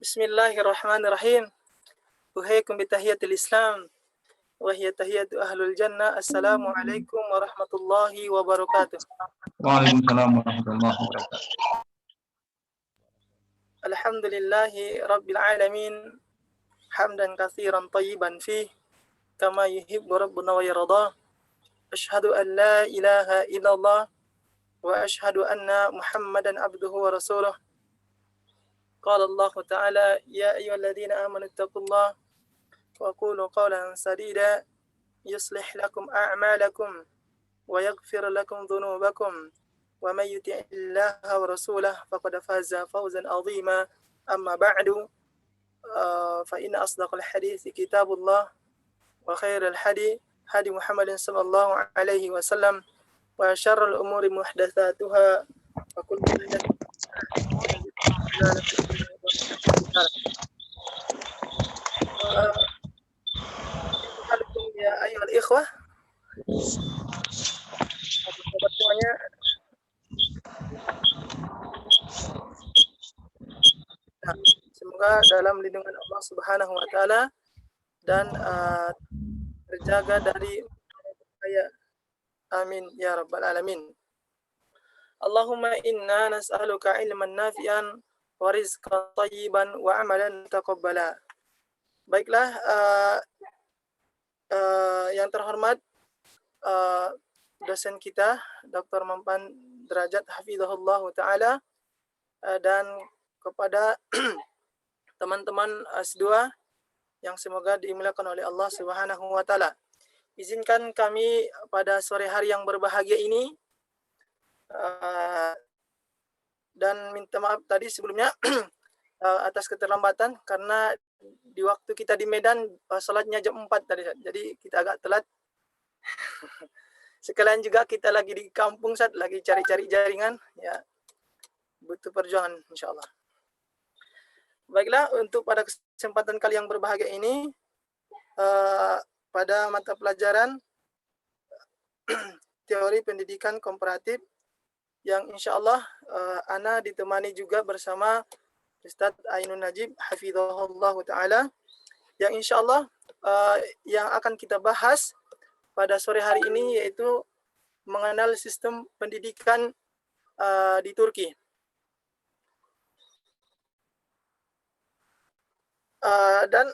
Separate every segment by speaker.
Speaker 1: Bismillahirrahmanirrahim. Uhaikum bitahiyatil Islam wa hiya tahiyatu ahlul jannah. Assalamualaikum warahmatullahi wabarakatuh.
Speaker 2: Waalaikumsalam warahmatullahi wabarakatuh.
Speaker 1: Alhamdulillahi rabbil alamin. Hamdan katsiran tayyiban fih kama yuhibbu rabbuna wa yarda. Asyhadu an la ilaha illallah wa asyhadu anna Muhammadan abduhu wa rasuluh. Qala Allah Ta'ala ya ayyuhalladzina amanu taqullaha wa qulu qawlan sadida yuslih lakum a'malakum wa yaghfir lakum dhunubakum wa may yuti'illaha wa rasulahu faqad faza fawzan 'azima. Amma ba'du, fa inna asdaqal hadithi kitabullah wa khairal hadi Muhammadin sallallahu alaihi wasallam wa syarrul umuri muhdatsatuha wa kullu muhdatsatin ya ayyuhal ikhwah, sahabat semuanya. Nah, semoga dalam lindungan Allah Subhanahu wa taala dan terjaga dari bahaya. Amin ya rabbal alamin. Allahumma inna nas'aluka ilman nafi'an wa rizqan thayyiban wa amalan taqabbala. Baiklah, yang terhormat dosen kita Dr. Mempan Derajat Hafizahullah Ta'ala, dan kepada teman-teman S2 yang semoga dimuliakan oleh Allah Subhanahu wa taala. Izinkan kami pada sore hari yang berbahagia ini dan minta maaf tadi sebelumnya atas keterlambatan karena di waktu kita di Medan salatnya jam 4 tadi, jadi kita agak telat. Sekalian juga kita lagi di kampung saat lagi cari-cari jaringan, ya butuh perjuangan insyaallah. Baiklah, untuk pada kesempatan kali yang berbahagia ini pada mata pelajaran teori pendidikan komparatif yang insyaallah ana ditemani juga bersama Ustaz Ainun Najib hafizahullah taala, yang insyaallah yang akan kita bahas pada sore hari ini yaitu mengenal sistem pendidikan di Turki. Dan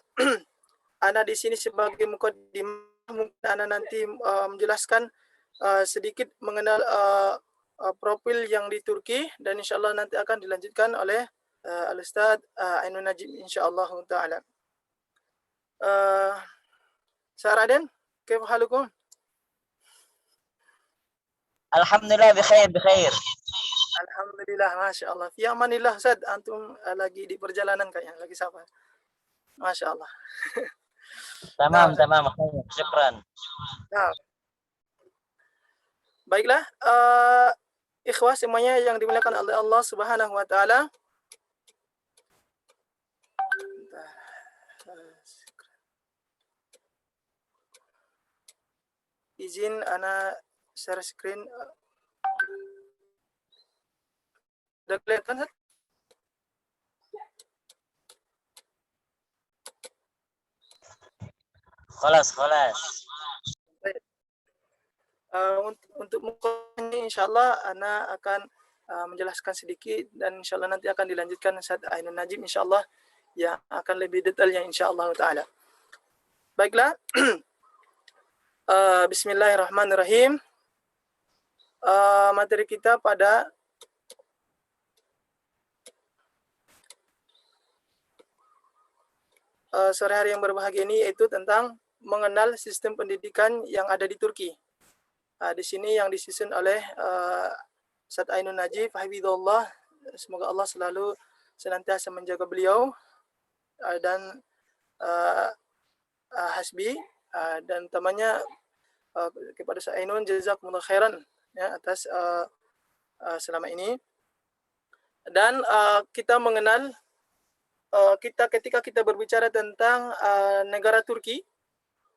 Speaker 1: ana di sini sebagai mukaddimah, mungkin ana nanti menjelaskan sedikit mengenal profil yang di Turki, dan insyaallah nanti akan dilanjutkan oleh Al-Ustaz Ainun Najib insyaallah taala. Saraden, kaifa halukum?
Speaker 3: Alhamdulillah bikhair.
Speaker 1: Alhamdulillah, Masya Allah. Fi amanillah, Ustaz. Antum lagi di perjalanan kayaknya, lagi siapa? Masya Allah.
Speaker 3: Tamam, syukran.
Speaker 1: Nah, baiklah, ikhwah semuanya yang dimuliakan oleh Allah Subhanahu wa taala. Izin ana share screen. Udah kelihatan, Ustaz?
Speaker 3: Khalas.
Speaker 1: Untuk mukanya insyaallah ana akan menjelaskan sedikit, dan insyaallah nanti akan dilanjutkan Ustaz Ainun Najib insyaallah yang akan lebih detailnya insyaallah taala. Baiklah. Bismillahirrahmanirrahim. Materi kita pada sore hari yang berbahagia ini yaitu tentang mengenal sistem pendidikan yang ada di Turki. Di sini yang disusun oleh Ustaz Ainun Najib hafizahullah. Semoga Allah selalu senantiasa menjaga beliau dan Hasbi dan temannya kepada Ustaz Ainun, jazakumullah khairan ya atas selama ini. Dan kita mengenal ketika kita berbicara tentang negara Turki,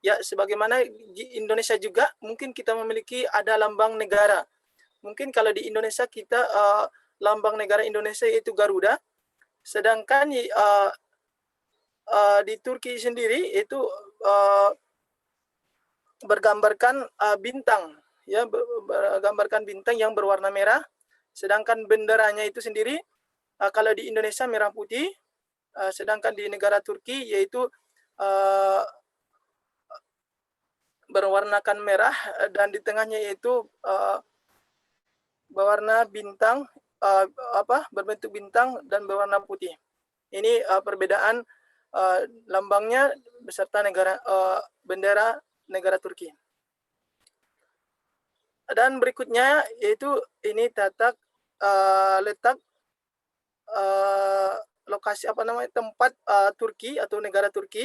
Speaker 1: ya sebagaimana di Indonesia juga mungkin kita memiliki ada lambang negara. Mungkin kalau di Indonesia kita lambang negara Indonesia yaitu Garuda, sedangkan di Turki sendiri itu bergambarkan bintang, ya, bergambarkan bintang yang berwarna merah. Sedangkan benderanya itu sendiri kalau di Indonesia merah putih, sedangkan di negara Turki yaitu berwarnakan merah dan di tengahnya yaitu berwarna bintang, berbentuk bintang dan berwarna putih. Ini perbedaan lambangnya beserta negara bendera negara Turki. Dan berikutnya yaitu ini letak lokasi tempat Turki atau negara Turki.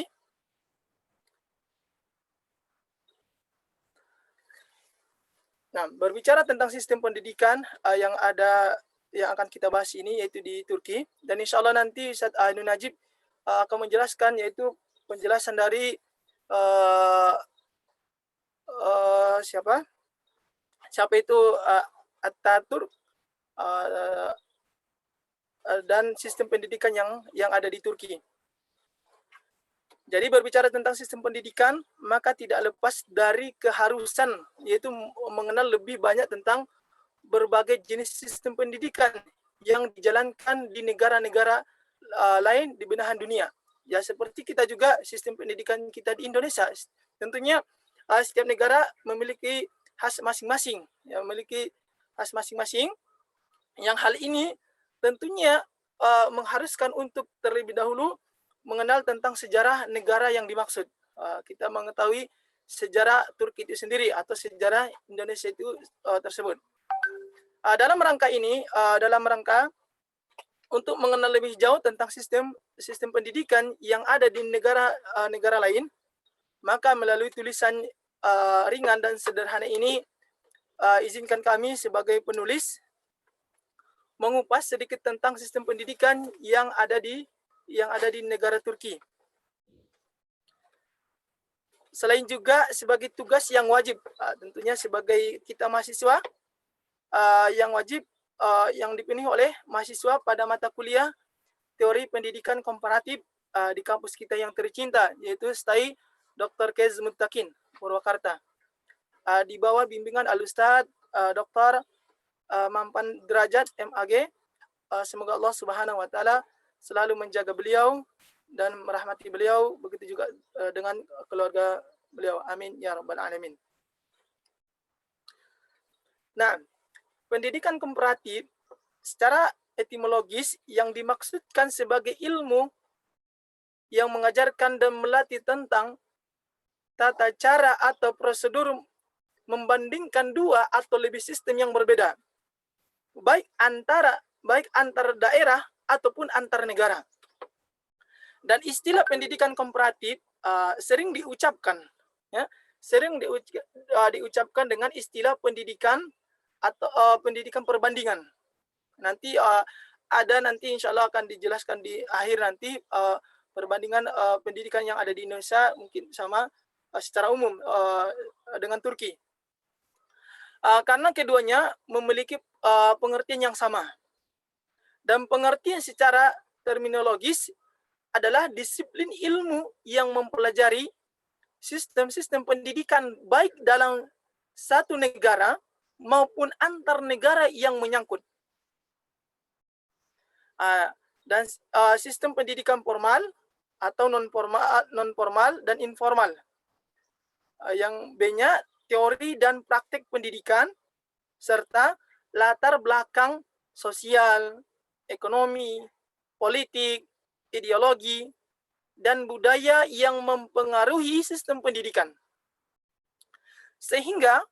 Speaker 1: Nah, berbicara tentang sistem pendidikan yang akan kita bahas ini yaitu di Turki, dan insya Allah nanti Ustaz Ainun Najib akan menjelaskan yaitu penjelasan dari siapa itu Ataturk dan sistem pendidikan yang ada di Turki. Jadi berbicara tentang sistem pendidikan, maka tidak lepas dari keharusan yaitu mengenal lebih banyak tentang berbagai jenis sistem pendidikan yang dijalankan di negara-negara lain di belahan dunia. Ya, seperti kita juga sistem pendidikan kita di Indonesia. Tentunya setiap negara memiliki khas masing-masing, ya, memiliki khas masing-masing. Yang hal ini tentunya mengharuskan untuk terlebih dahulu mengenal tentang sejarah negara yang dimaksud. Kita mengetahui sejarah Turki itu sendiri atau sejarah Indonesia itu tersebut. Dalam rangka ini, dalam rangka untuk mengenal lebih jauh tentang sistem pendidikan yang ada di negara lain, maka melalui tulisan ringan dan sederhana ini, izinkan kami sebagai penulis mengupas sedikit tentang sistem pendidikan yang ada di negara Turki. Selain juga sebagai tugas yang wajib, tentunya sebagai kita mahasiswa yang wajib yang dipenuhi oleh mahasiswa pada mata kuliah teori pendidikan komparatif di kampus kita yang tercinta, yaitu STAI Dr. Kez Muttaqin, Purwakarta. Di bawah bimbingan Al-Ustadz Dr. Mampan Derajat MAG. Semoga Allah Subhanahu wa taala selalu menjaga beliau dan merahmati beliau, begitu juga dengan keluarga beliau. Amin ya rabbal alamin. Nah, pendidikan komparatif secara etimologis yang dimaksudkan sebagai ilmu yang mengajarkan dan melatih tentang tata cara atau prosedur membandingkan dua atau lebih sistem yang berbeda, baik antar daerah ataupun antar negara. Dan istilah pendidikan komparatif sering diucapkan, ya, diucapkan dengan istilah pendidikan atau pendidikan perbandingan. Nanti nanti insya Allah akan dijelaskan di akhir nanti perbandingan pendidikan yang ada di Indonesia mungkin sama secara umum dengan Turki. Karena keduanya memiliki pengertian yang sama. Dan pengertian secara terminologis adalah disiplin ilmu yang mempelajari sistem-sistem pendidikan baik dalam satu negara maupun antar negara yang menyangkut. Dan sistem pendidikan formal atau non formal dan informal. Yang B-nya teori dan praktik pendidikan serta latar belakang sosial, ekonomi, politik, ideologi, dan budaya yang mempengaruhi sistem pendidikan. Sehingga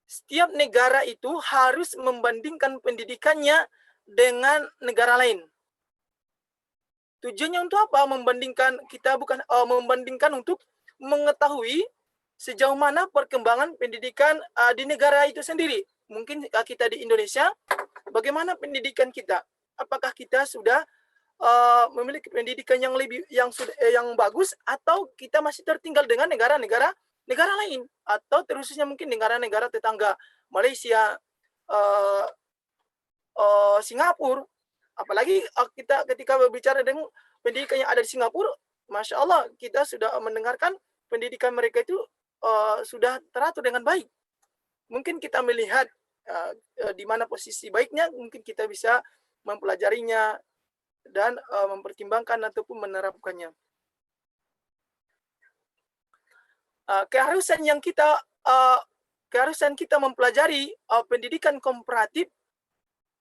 Speaker 1: setiap negara itu harus membandingkan pendidikannya dengan negara lain. Tujuannya untuk apa? Membandingkan untuk mengetahui sejauh mana perkembangan pendidikan di negara itu sendiri. Mungkin kita di Indonesia, bagaimana pendidikan kita? Apakah kita sudah memiliki pendidikan yang bagus, atau kita masih tertinggal dengan negara lain, atau terkhususnya mungkin negara-negara tetangga Malaysia, Singapura. Apalagi kita ketika berbicara dengan pendidikan yang ada di Singapura, Masya Allah, kita sudah mendengarkan pendidikan mereka itu sudah teratur dengan baik. Mungkin kita melihat di mana posisi baiknya, mungkin kita bisa mempelajarinya dan mempertimbangkan ataupun menerapkannya. Keharusan kita mempelajari pendidikan komparatif,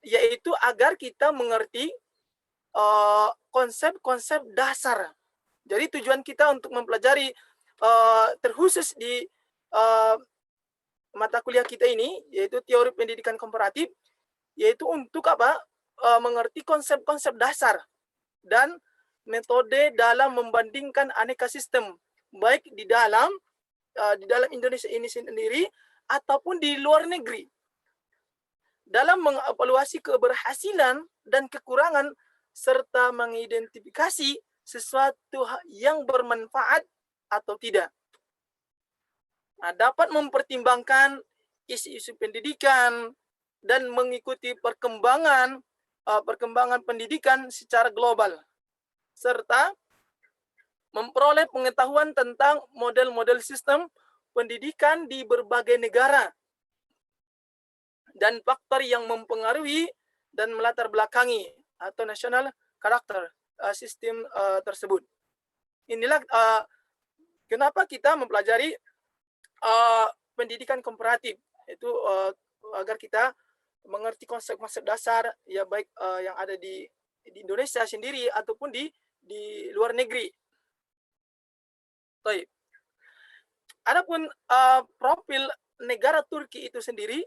Speaker 1: yaitu agar kita mengerti konsep-konsep dasar. Jadi tujuan kita untuk mempelajari terkhusus di mata kuliah kita ini, yaitu teori pendidikan komparatif, yaitu untuk apa? Mengerti konsep-konsep dasar dan metode dalam membandingkan aneka sistem, baik di dalam Indonesia ini sendiri ataupun di luar negeri, dalam mengevaluasi keberhasilan dan kekurangan serta mengidentifikasi sesuatu yang bermanfaat atau tidak. Nah, dapat mempertimbangkan isu-isu pendidikan dan mengikuti perkembangan pendidikan secara global, serta memperoleh pengetahuan tentang model-model sistem pendidikan di berbagai negara dan faktor yang mempengaruhi dan melatar belakangi atau national karakter sistem tersebut. Inilah kenapa kita mempelajari pendidikan komparatif, itu agar kita mengerti konsep-konsep dasar ya, baik yang ada di Indonesia sendiri ataupun di luar negeri. Baik. Adapun profil negara Turki itu sendiri,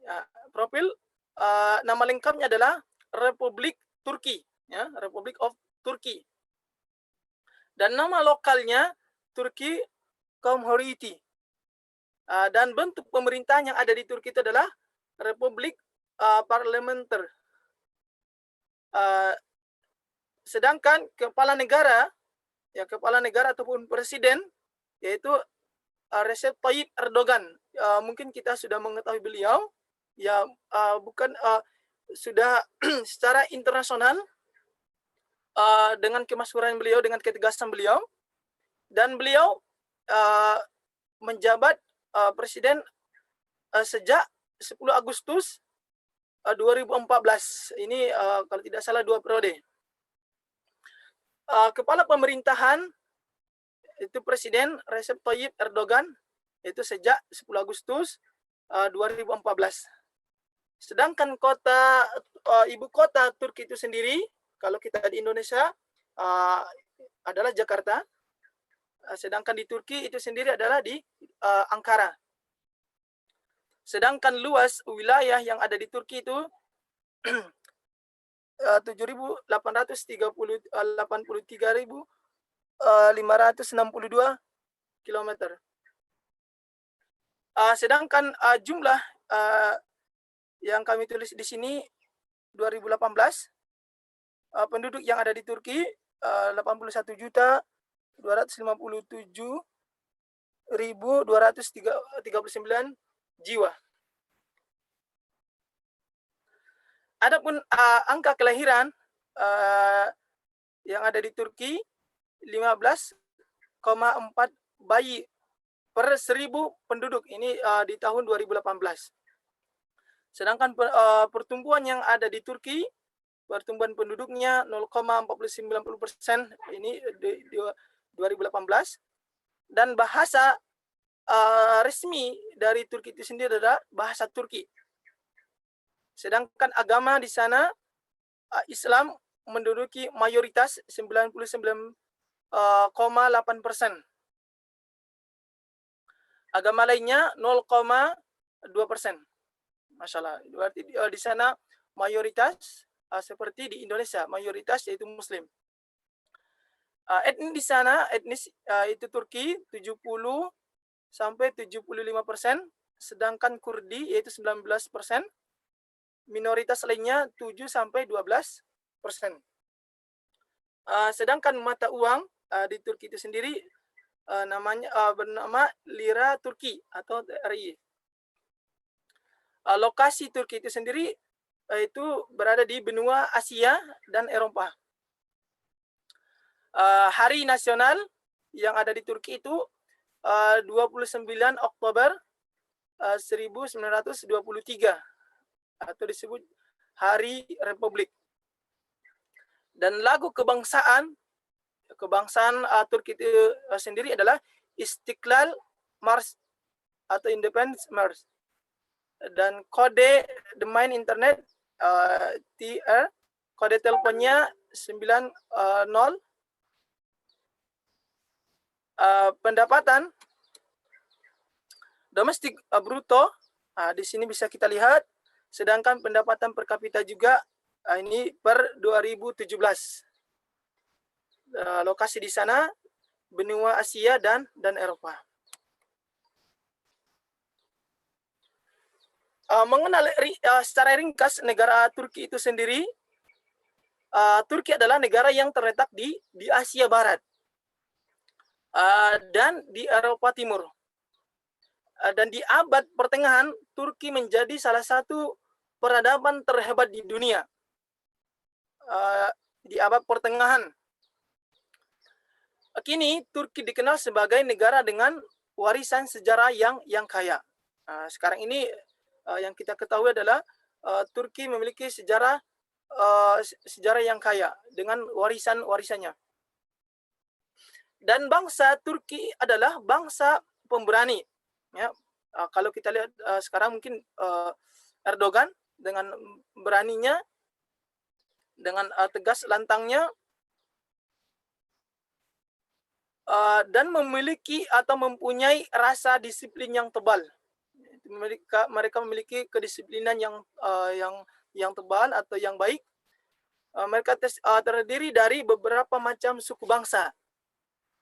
Speaker 1: ya, profil nama lengkapnya adalah Republik Turki, ya, Republic of Turkey. Dan nama lokalnya Turki Cumhuriyeti. Dan bentuk pemerintahan yang ada di Turki itu adalah Republik Parlementer. Sedangkan kepala negara ataupun presiden yaitu Recep Tayyip Erdogan. Mungkin kita sudah mengetahui beliau, ya, bukan sudah secara internasional dengan kemasyhuran beliau, dengan ketegasan beliau, dan beliau menjabat presiden sejak 10 Agustus 2014. Ini kalau tidak salah 2 periode. Kepala pemerintahan itu Presiden Recep Tayyip Erdogan, itu sejak 10 Agustus 2014. Sedangkan ibu kota Turki itu sendiri, kalau kita di Indonesia adalah Jakarta, sedangkan di Turki itu sendiri adalah di Ankara. Sedangkan luas wilayah yang ada di Turki itu 7.883.562 km. Sedangkan jumlah yang kami tulis di sini 2018 penduduk yang ada di Turki 81.257.239 jiwa. Adapun angka kelahiran yang ada di Turki 15,4 bayi per 1.000 penduduk, ini di tahun 2018. Sedangkan pertumbuhan yang ada di Turki, pertumbuhan penduduknya 0,49%, ini di 2018. Dan bahasa resmi dari Turki itu sendiri adalah bahasa Turki. Sedangkan agama di sana Islam menduduki mayoritas 99,8%. Agama lainnya 0,2%. Masya Allah. Berarti di sana mayoritas seperti di Indonesia, mayoritas yaitu Muslim. Etnis di sana, itu Turki 70 sampai 75%, sedangkan Kurdi yaitu 19%, minoritas lainnya 7 sampai 12%. Sedangkan mata uang di Turki itu sendiri bernama lira Turki atau RI. Lokasi Turki itu sendiri itu berada di benua Asia dan Eropa. hari nasional yang ada di Turki itu 29 Oktober 1923 atau disebut Hari Republik. Dan lagu kebangsaan Turki itu sendiri adalah Istiqlal March atau Independence March. Dan kode domain internet TR, kode teleponnya 90. Pendapatan domestik bruto di sini bisa kita lihat, sedangkan pendapatan per kapita juga ini per 2017. Lokasi di sana benua Asia dan Eropa. Mengenal secara ringkas negara Turki itu sendiri, Turki adalah negara yang terletak di Asia Barat dan di Eropa Timur. Dan di abad pertengahan, Turki menjadi salah satu peradaban terhebat di dunia. Di abad pertengahan. Kini, Turki dikenal sebagai negara dengan warisan sejarah yang kaya. Sekarang ini yang kita ketahui adalah Turki memiliki sejarah yang kaya dengan warisannya. Dan bangsa Turki adalah bangsa pemberani. Ya, kalau kita lihat sekarang mungkin Erdogan dengan beraninya, dengan tegas lantangnya, dan memiliki atau mempunyai rasa disiplin yang tebal. Mereka memiliki kedisiplinan yang tebal atau yang baik. Mereka terdiri dari beberapa macam suku bangsa.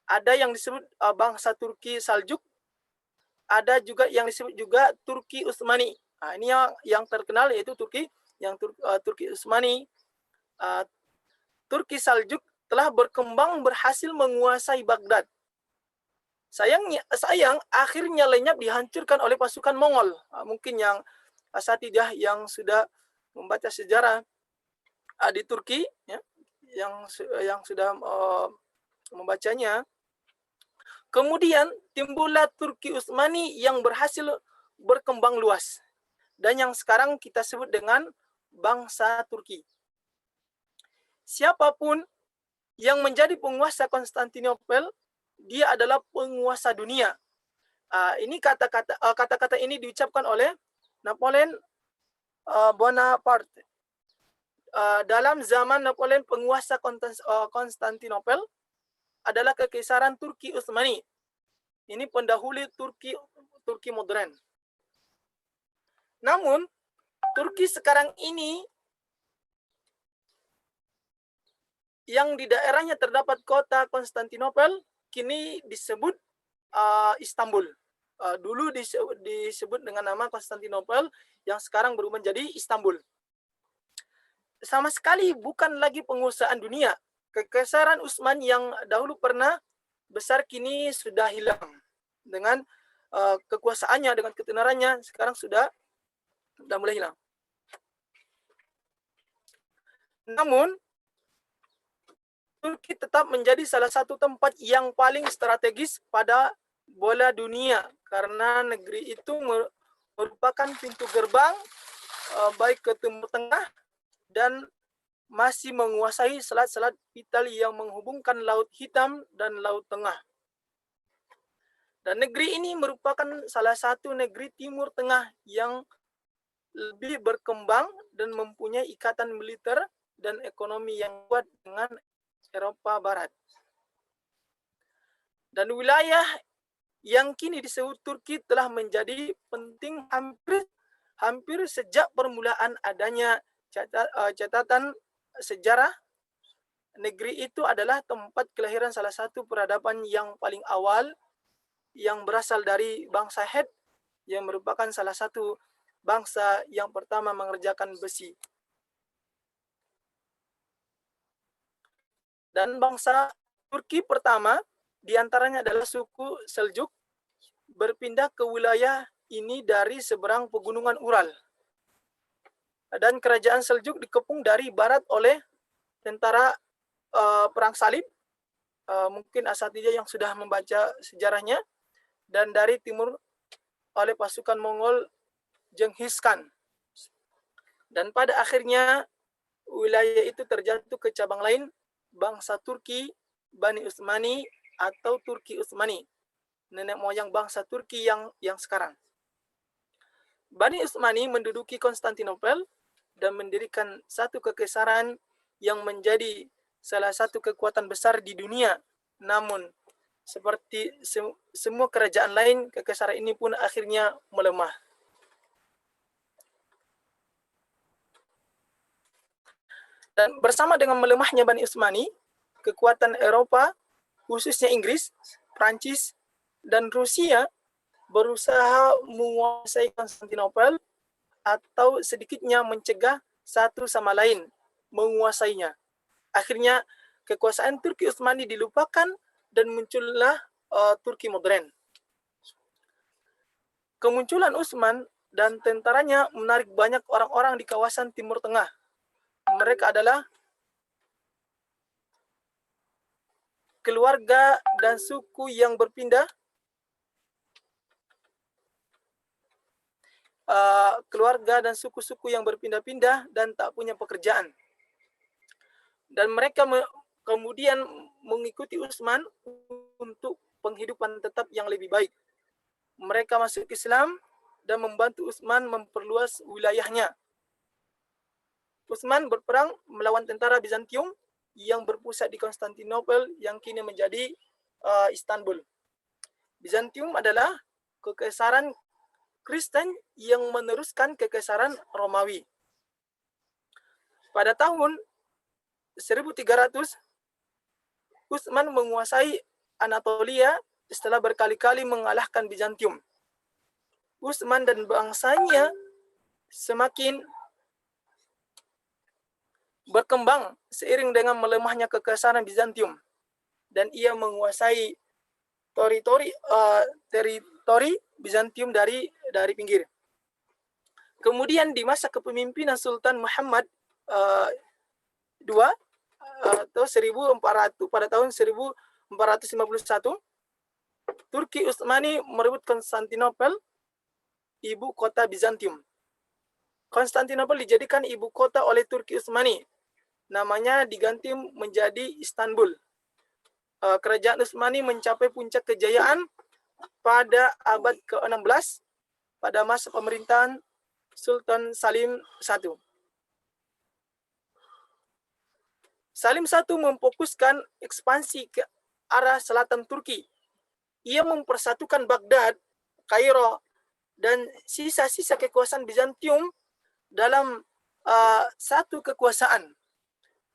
Speaker 1: Ada yang disebut bangsa Turki Saljuk, ada juga yang disebut juga Turki Utsmani. Ini yang terkenal yaitu Turki Utsmani. Turki Saljuk telah berkembang berhasil menguasai Baghdad. Sayang akhirnya lenyap dihancurkan oleh pasukan Mongol. Mungkin yang asatidah yang sudah membaca sejarah di Turki, ya, yang sudah membacanya. Kemudian timbullah Turki Utsmani yang berhasil berkembang luas dan yang sekarang kita sebut dengan bangsa Turki. Siapapun yang menjadi penguasa Konstantinopel, dia adalah penguasa dunia. Ini kata-kata ini diucapkan oleh Napoleon Bonaparte. Dalam zaman Napoleon, penguasa Konstantinopel adalah Kekaisaran Turki Utsmani. Ini pendahulu Turki modern. Namun, Turki sekarang ini yang di daerahnya terdapat kota Konstantinopel, kini disebut Istanbul. Dulu disebut dengan nama Konstantinopel, yang sekarang berubah menjadi Istanbul. Sama sekali bukan lagi penguasaan dunia. Kekaisaran Utsman yang dahulu pernah besar kini sudah hilang. Dengan kekuasaannya, dengan ketenarannya, sekarang sudah mulai hilang. Namun, Turki tetap menjadi salah satu tempat yang paling strategis pada bola dunia karena negeri itu merupakan pintu gerbang baik ke Timur Tengah dan masih menguasai selat-selat vital yang menghubungkan Laut Hitam dan Laut Tengah. Dan negeri ini merupakan salah satu negeri Timur Tengah yang lebih berkembang dan mempunyai ikatan militer dan ekonomi yang kuat dengan Eropa Barat. Dan wilayah yang kini disebut Turki telah menjadi penting hampir sejak permulaan adanya catatan sejarah. Negeri itu adalah tempat kelahiran salah satu peradaban yang paling awal yang berasal dari bangsa Het yang merupakan salah satu bangsa yang pertama mengerjakan besi. Dan bangsa Turki pertama diantaranya adalah suku Seljuk berpindah ke wilayah ini dari seberang pegunungan Ural. Dan kerajaan Seljuk dikepung dari barat oleh tentara perang salib mungkin asatidz yang sudah membaca sejarahnya, dan dari timur oleh pasukan Mongol Genghis Khan. Dan pada akhirnya wilayah itu terjatuh ke cabang lain, bangsa Turki, Bani Utsmani atau Turki Utsmani, nenek moyang bangsa Turki yang sekarang. Bani Utsmani menduduki Konstantinopel dan mendirikan satu kekaisaran yang menjadi salah satu kekuatan besar di dunia. Namun, seperti semua kerajaan lain, kekaisaran ini pun akhirnya melemah. Dan bersama dengan melemahnya Bani Utsmani, kekuatan Eropa, khususnya Inggris, Prancis, dan Rusia berusaha menguasai Konstantinopel atau sedikitnya mencegah satu sama lain menguasainya. Akhirnya kekuasaan Turki Utsmani dilupakan dan muncullah Turki modern. Kemunculan Utsman dan tentaranya menarik banyak orang-orang di kawasan Timur Tengah. Mereka adalah keluarga dan suku yang berpindah, keluarga dan suku-suku yang berpindah-pindah dan tak punya pekerjaan. Dan mereka kemudian mengikuti Utsman untuk penghidupan tetap yang lebih baik. Mereka masuk Islam dan membantu Utsman memperluas wilayahnya. Utsman berperang melawan tentara Bizantium yang berpusat di Konstantinopel yang kini menjadi Istanbul. Bizantium adalah kekaisaran Kristen yang meneruskan kekaisaran Romawi. Pada tahun 1300, Utsman menguasai Anatolia setelah berkali-kali mengalahkan Bizantium. Utsman dan bangsanya semakin berkembang seiring dengan melemahnya kekaisaran Bizantium, dan ia menguasai teritori Bizantium dari pinggir. Kemudian di masa kepemimpinan Sultan Muhammad II atau 1400 pada tahun 1451, Turki Utsmani merebut Konstantinopel, ibu kota Bizantium. Konstantinopel dijadikan ibu kota oleh Turki Utsmani. Namanya diganti menjadi Istanbul. Kerajaan Utsmani mencapai puncak kejayaan pada abad ke-16 pada masa pemerintahan Sultan Salim I. Salim I memfokuskan ekspansi ke arah selatan Turki. Ia mempersatukan Baghdad, Kairo, dan sisa-sisa kekuasaan Bizantium dalam satu kekuasaan.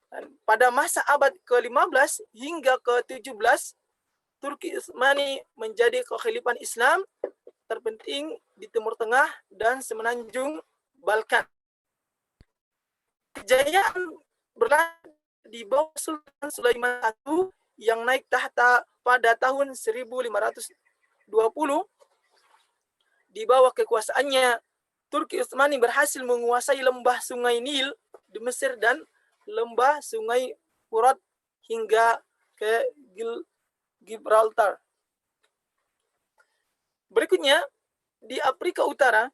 Speaker 1: Dan pada masa abad ke-15 hingga ke-17, Turki Utsmani menjadi kekhalifahan Islam terpenting di Timur Tengah dan semenanjung Balkan. Kejayaan berlanjut di bawah Sultan Sulaiman I yang naik tahta pada tahun 1520. Di bawah kekuasaannya, Turki Utsmani berhasil menguasai lembah Sungai Nil di Mesir dan lembah Sungai Furat hingga ke Gibraltar. Berikutnya, di Afrika Utara,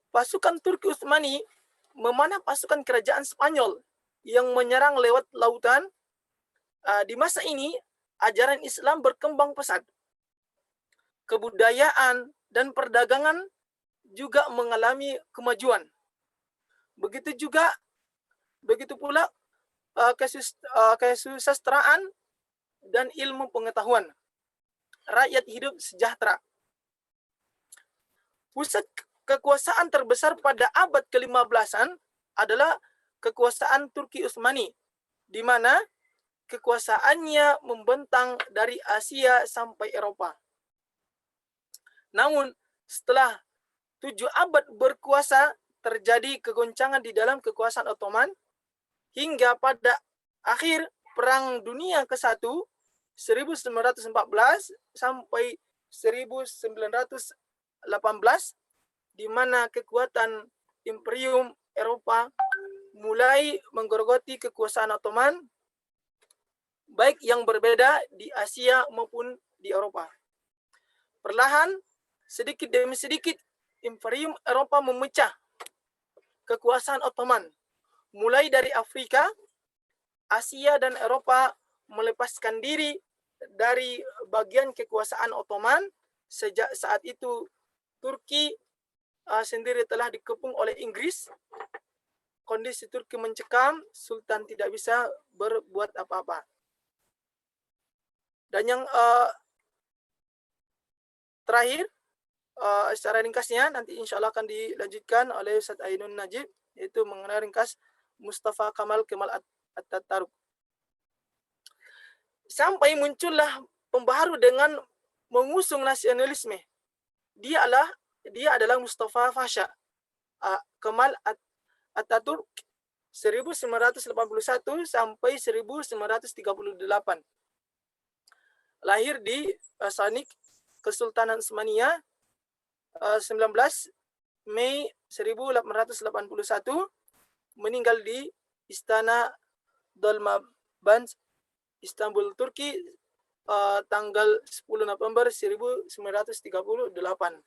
Speaker 1: pasukan Turki Utsmani memanah pasukan kerajaan Spanyol yang menyerang lewat lautan. Di masa ini, ajaran Islam berkembang pesat. Kebudayaan dan perdagangan juga mengalami kemajuan. Begitu pula kesusastraan dan ilmu pengetahuan. Rakyat hidup sejahtera. Pusat kekuasaan terbesar pada abad ke-15-an adalah kekuasaan Turki Utsmani, di mana kekuasaannya membentang dari Asia sampai Eropa. Namun, setelah 7 abad berkuasa, terjadi kegoncangan di dalam kekuasaan Ottoman, hingga pada akhir Perang Dunia ke-1, 1914 sampai 1918, di mana kekuatan Imperium Eropa mulai menggerogoti kekuasaan Ottoman baik yang berbeda di Asia maupun di Eropa. Perlahan, sedikit demi sedikit, Imperium Eropa memecah kekuasaan Ottoman. Mulai dari Afrika, Asia, dan Eropa melepaskan diri dari bagian kekuasaan Ottoman. Sejak saat itu, Turki sendiri telah dikepung oleh Inggris. Kondisi Turki mencekam, Sultan tidak bisa berbuat apa-apa. Dan yang terakhir, secara ringkasnya nanti insya Allah akan dilanjutkan oleh Ustaz Ainun Najib, yaitu mengenai ringkas Mustafa Kemal Atatürk. Sampai muncullah pembaharu dengan mengusung nasionalisme. Dia adalah Mustafa Pasha Kemal Atatürk 1981 sampai 1938. Lahir di Sanik, Kesultanan Utsmaniyah, 19 Mei 1881, meninggal di Istana Dolmabahçe, Istanbul, Turki, tanggal 10 November 1938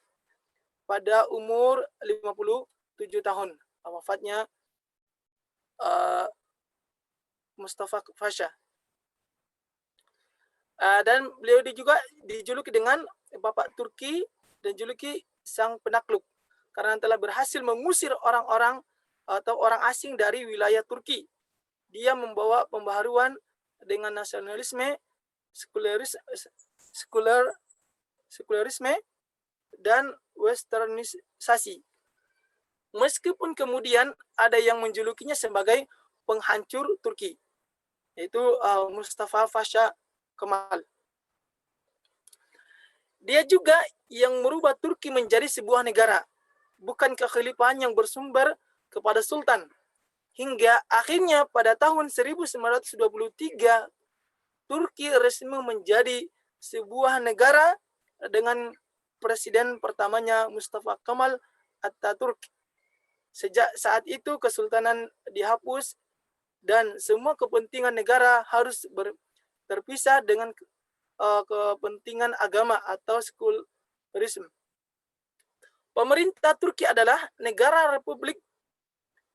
Speaker 1: pada umur 57 tahun. Wafatnya Mustafa Pasha. Dan beliau juga dijuluki dengan Bapak Turki dan juluki Sang Penakluk karena telah berhasil mengusir orang-orang atau orang asing dari wilayah Turki. Dia membawa pembaharuan dengan nasionalisme, sekularisme, dan westernisasi. Meskipun kemudian ada yang menjulukinya sebagai penghancur Turki, yaitu Mustafa Pasha Kemal. Dia juga yang merubah Turki menjadi sebuah negara, bukan kekhalifahan yang bersumber kepada sultan. Hingga akhirnya pada tahun 1923, Turki resmi menjadi sebuah negara dengan presiden pertamanya Mustafa Kemal Atatürk. Sejak saat itu kesultanan dihapus dan semua kepentingan negara harus terpisah dengan kepentingan agama atau sekularisme. Pemerintah Turki adalah negara republik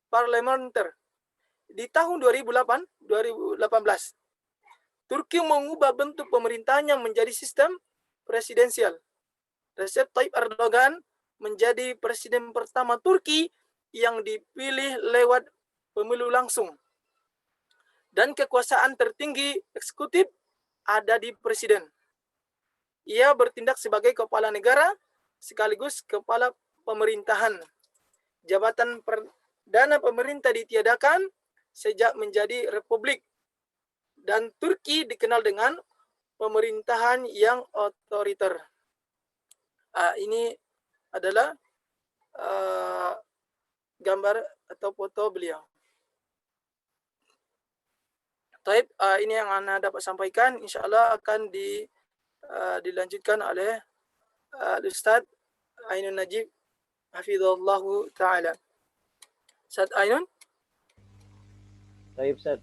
Speaker 1: parlementer. Di tahun 2018, Turki mengubah bentuk pemerintahnya menjadi sistem presidensial. Recep Tayyip Erdogan menjadi presiden pertama Turki yang dipilih lewat pemilu langsung. Dan kekuasaan tertinggi eksekutif ada di presiden. Ia bertindak sebagai kepala negara sekaligus kepala pemerintahan. Jabatan perdana pemerintah ditiadakan sejak menjadi republik. Dan Turki dikenal dengan pemerintahan yang otoriter. Ini adalah gambar atau foto beliau. Taib, ini yang Anda dapat sampaikan. InsyaAllah akan dilanjutkan oleh Ustaz Ainun Najib hafizallahu ta'ala. Ustaz Ainun?
Speaker 4: Taib Ustaz,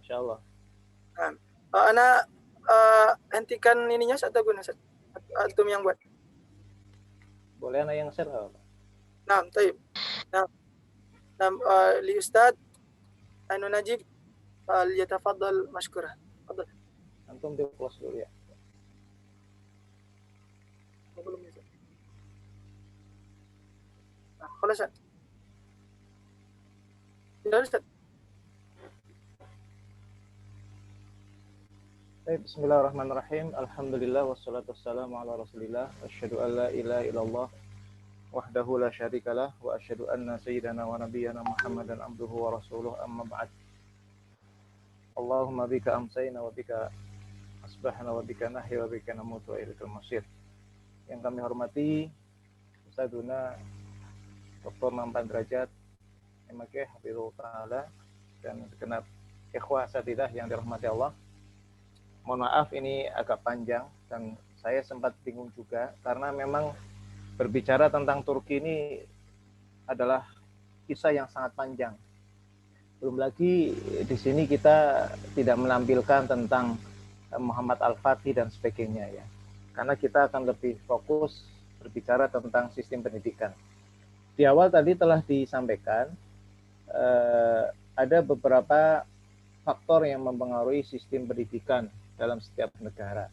Speaker 4: InsyaAllah.
Speaker 1: Ana hentikan ininya atau guna Ustaz? Antum yang buat.
Speaker 4: Boleh Ana yang share?
Speaker 1: Nah, taib. Nah, li Ustaz Ainun Najib liyatafaddal mashkura. Fadhal.
Speaker 4: Antum di close dulu ya.
Speaker 1: Belum bisa. Nah, kalau Ustaz. Sudah Ustaz.
Speaker 4: Bismillahirrahmanirrahim. Alhamdulillah wassalatu wassalamu ala Rasulillah. Asyhadu an la ilaha illallah wahdahu la syarikalah wa asyhadu anna sayyidana wa nabiyyana Muhammadan abduhu wa rasuluh, amma ba'd. Allahumma bika amsayna wa bika asbahna wa bika nahya wa bika namutu wa ilaikal masir. Yang kami hormati Ustadzuna Dr. Mampan Derajat MK Hafizul Ta'ala dan segenap ikhwah asatidzah yang dirahmati Allah. Mohon maaf ini agak panjang dan saya sempat bingung juga karena memang berbicara tentang Turki ini adalah kisah yang sangat panjang. Belum lagi di sini kita tidak menampilkan tentang Muhammad Al-Fatih dan sebagainya ya. Karena kita akan lebih fokus berbicara tentang sistem pendidikan. Di awal tadi telah disampaikan ada beberapa faktor yang mempengaruhi sistem pendidikan dalam setiap negara.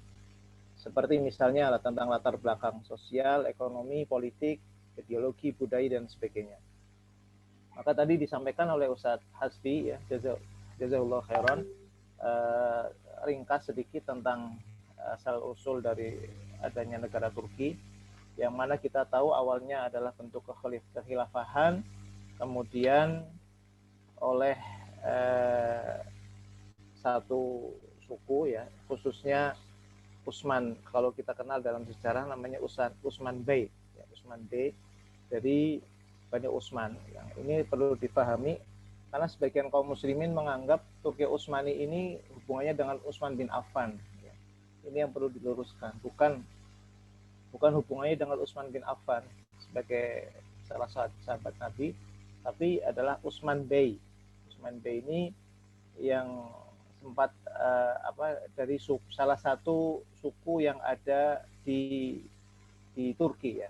Speaker 4: Seperti misalnya tentang latar belakang sosial, ekonomi, politik, ideologi, budaya, dan sebagainya. Maka tadi disampaikan oleh Ustadz Hasbi, ya, jazakallahu khairan, ringkas sedikit tentang asal-usul dari adanya negara Turki, yang mana kita tahu awalnya adalah bentuk kekhilafahan, kemudian oleh satu suku ya, khususnya Utsman, kalau kita kenal dalam sejarah namanya Utsman Bey, ya, Utsman Bey dari Bani Utsman. Yang ini perlu dipahami karena sebagian kaum muslimin menganggap Turki Utsmani ini hubungannya dengan Utsman bin Affan. Ya. Ini yang perlu diluruskan, bukan hubungannya dengan Utsman bin Affan sebagai salah satu sahabat Nabi, tapi adalah Utsman Bey. Utsman Bey ini yang sempat dari salah satu suku yang ada di Turki ya.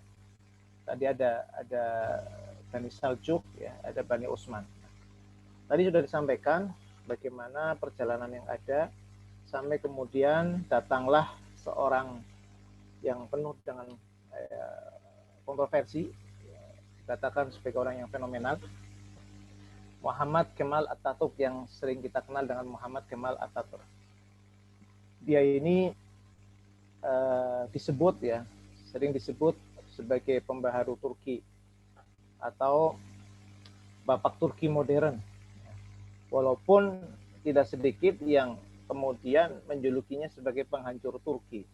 Speaker 4: Tadi ada Bani Saljuk ya, ada Bani Utsman. Tadi sudah disampaikan bagaimana perjalanan yang ada sampai kemudian datanglah seorang yang penuh dengan kontroversi, dikatakan sebagai orang yang fenomenal, Muhammad Kemal Atatürk, yang sering kita kenal dengan Muhammad Kemal Atatürk. Dia ini sering disebut sebagai pembaharu Turki atau Bapak Turki modern. Walaupun tidak sedikit yang kemudian menjulukinya sebagai penghancur Turki.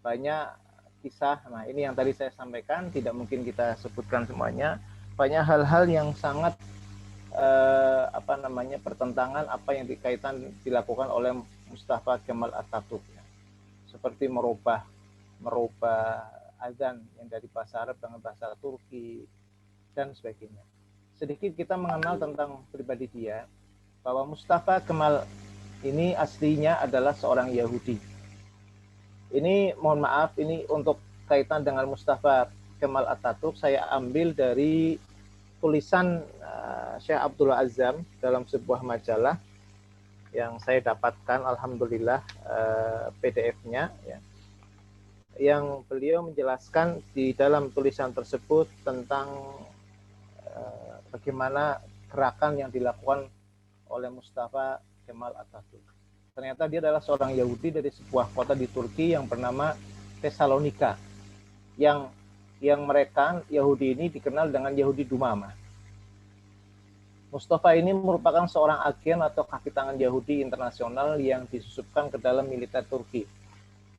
Speaker 4: Banyak kisah, nah ini yang tadi saya sampaikan, tidak mungkin kita sebutkan semuanya. Banyak hal-hal yang sangat pertentangan apa yang dilakukan oleh Mustafa Kemal Atatürk, seperti merubah azan yang dari bahasa Arab dengan bahasa Turki dan sebagainya. Sedikit kita mengenal tentang pribadi dia, bahwa Mustafa Kemal ini aslinya adalah seorang Yahudi. Ini mohon maaf, ini untuk kaitan dengan Mustafa Kemal Atatürk saya ambil dari tulisan Syekh Abdullah Azzam dalam sebuah majalah yang saya dapatkan, alhamdulillah, PDF-nya ya, yang beliau menjelaskan di dalam tulisan tersebut tentang bagaimana gerakan yang dilakukan oleh Mustafa Kemal Atatürk. Ternyata dia adalah seorang Yahudi dari sebuah kota di Turki yang bernama Tesalonika, yang mereka Yahudi ini dikenal dengan Yahudi Dumama. Mustafa ini merupakan seorang agen atau kaki tangan Yahudi internasional yang disusupkan ke dalam militer Turki,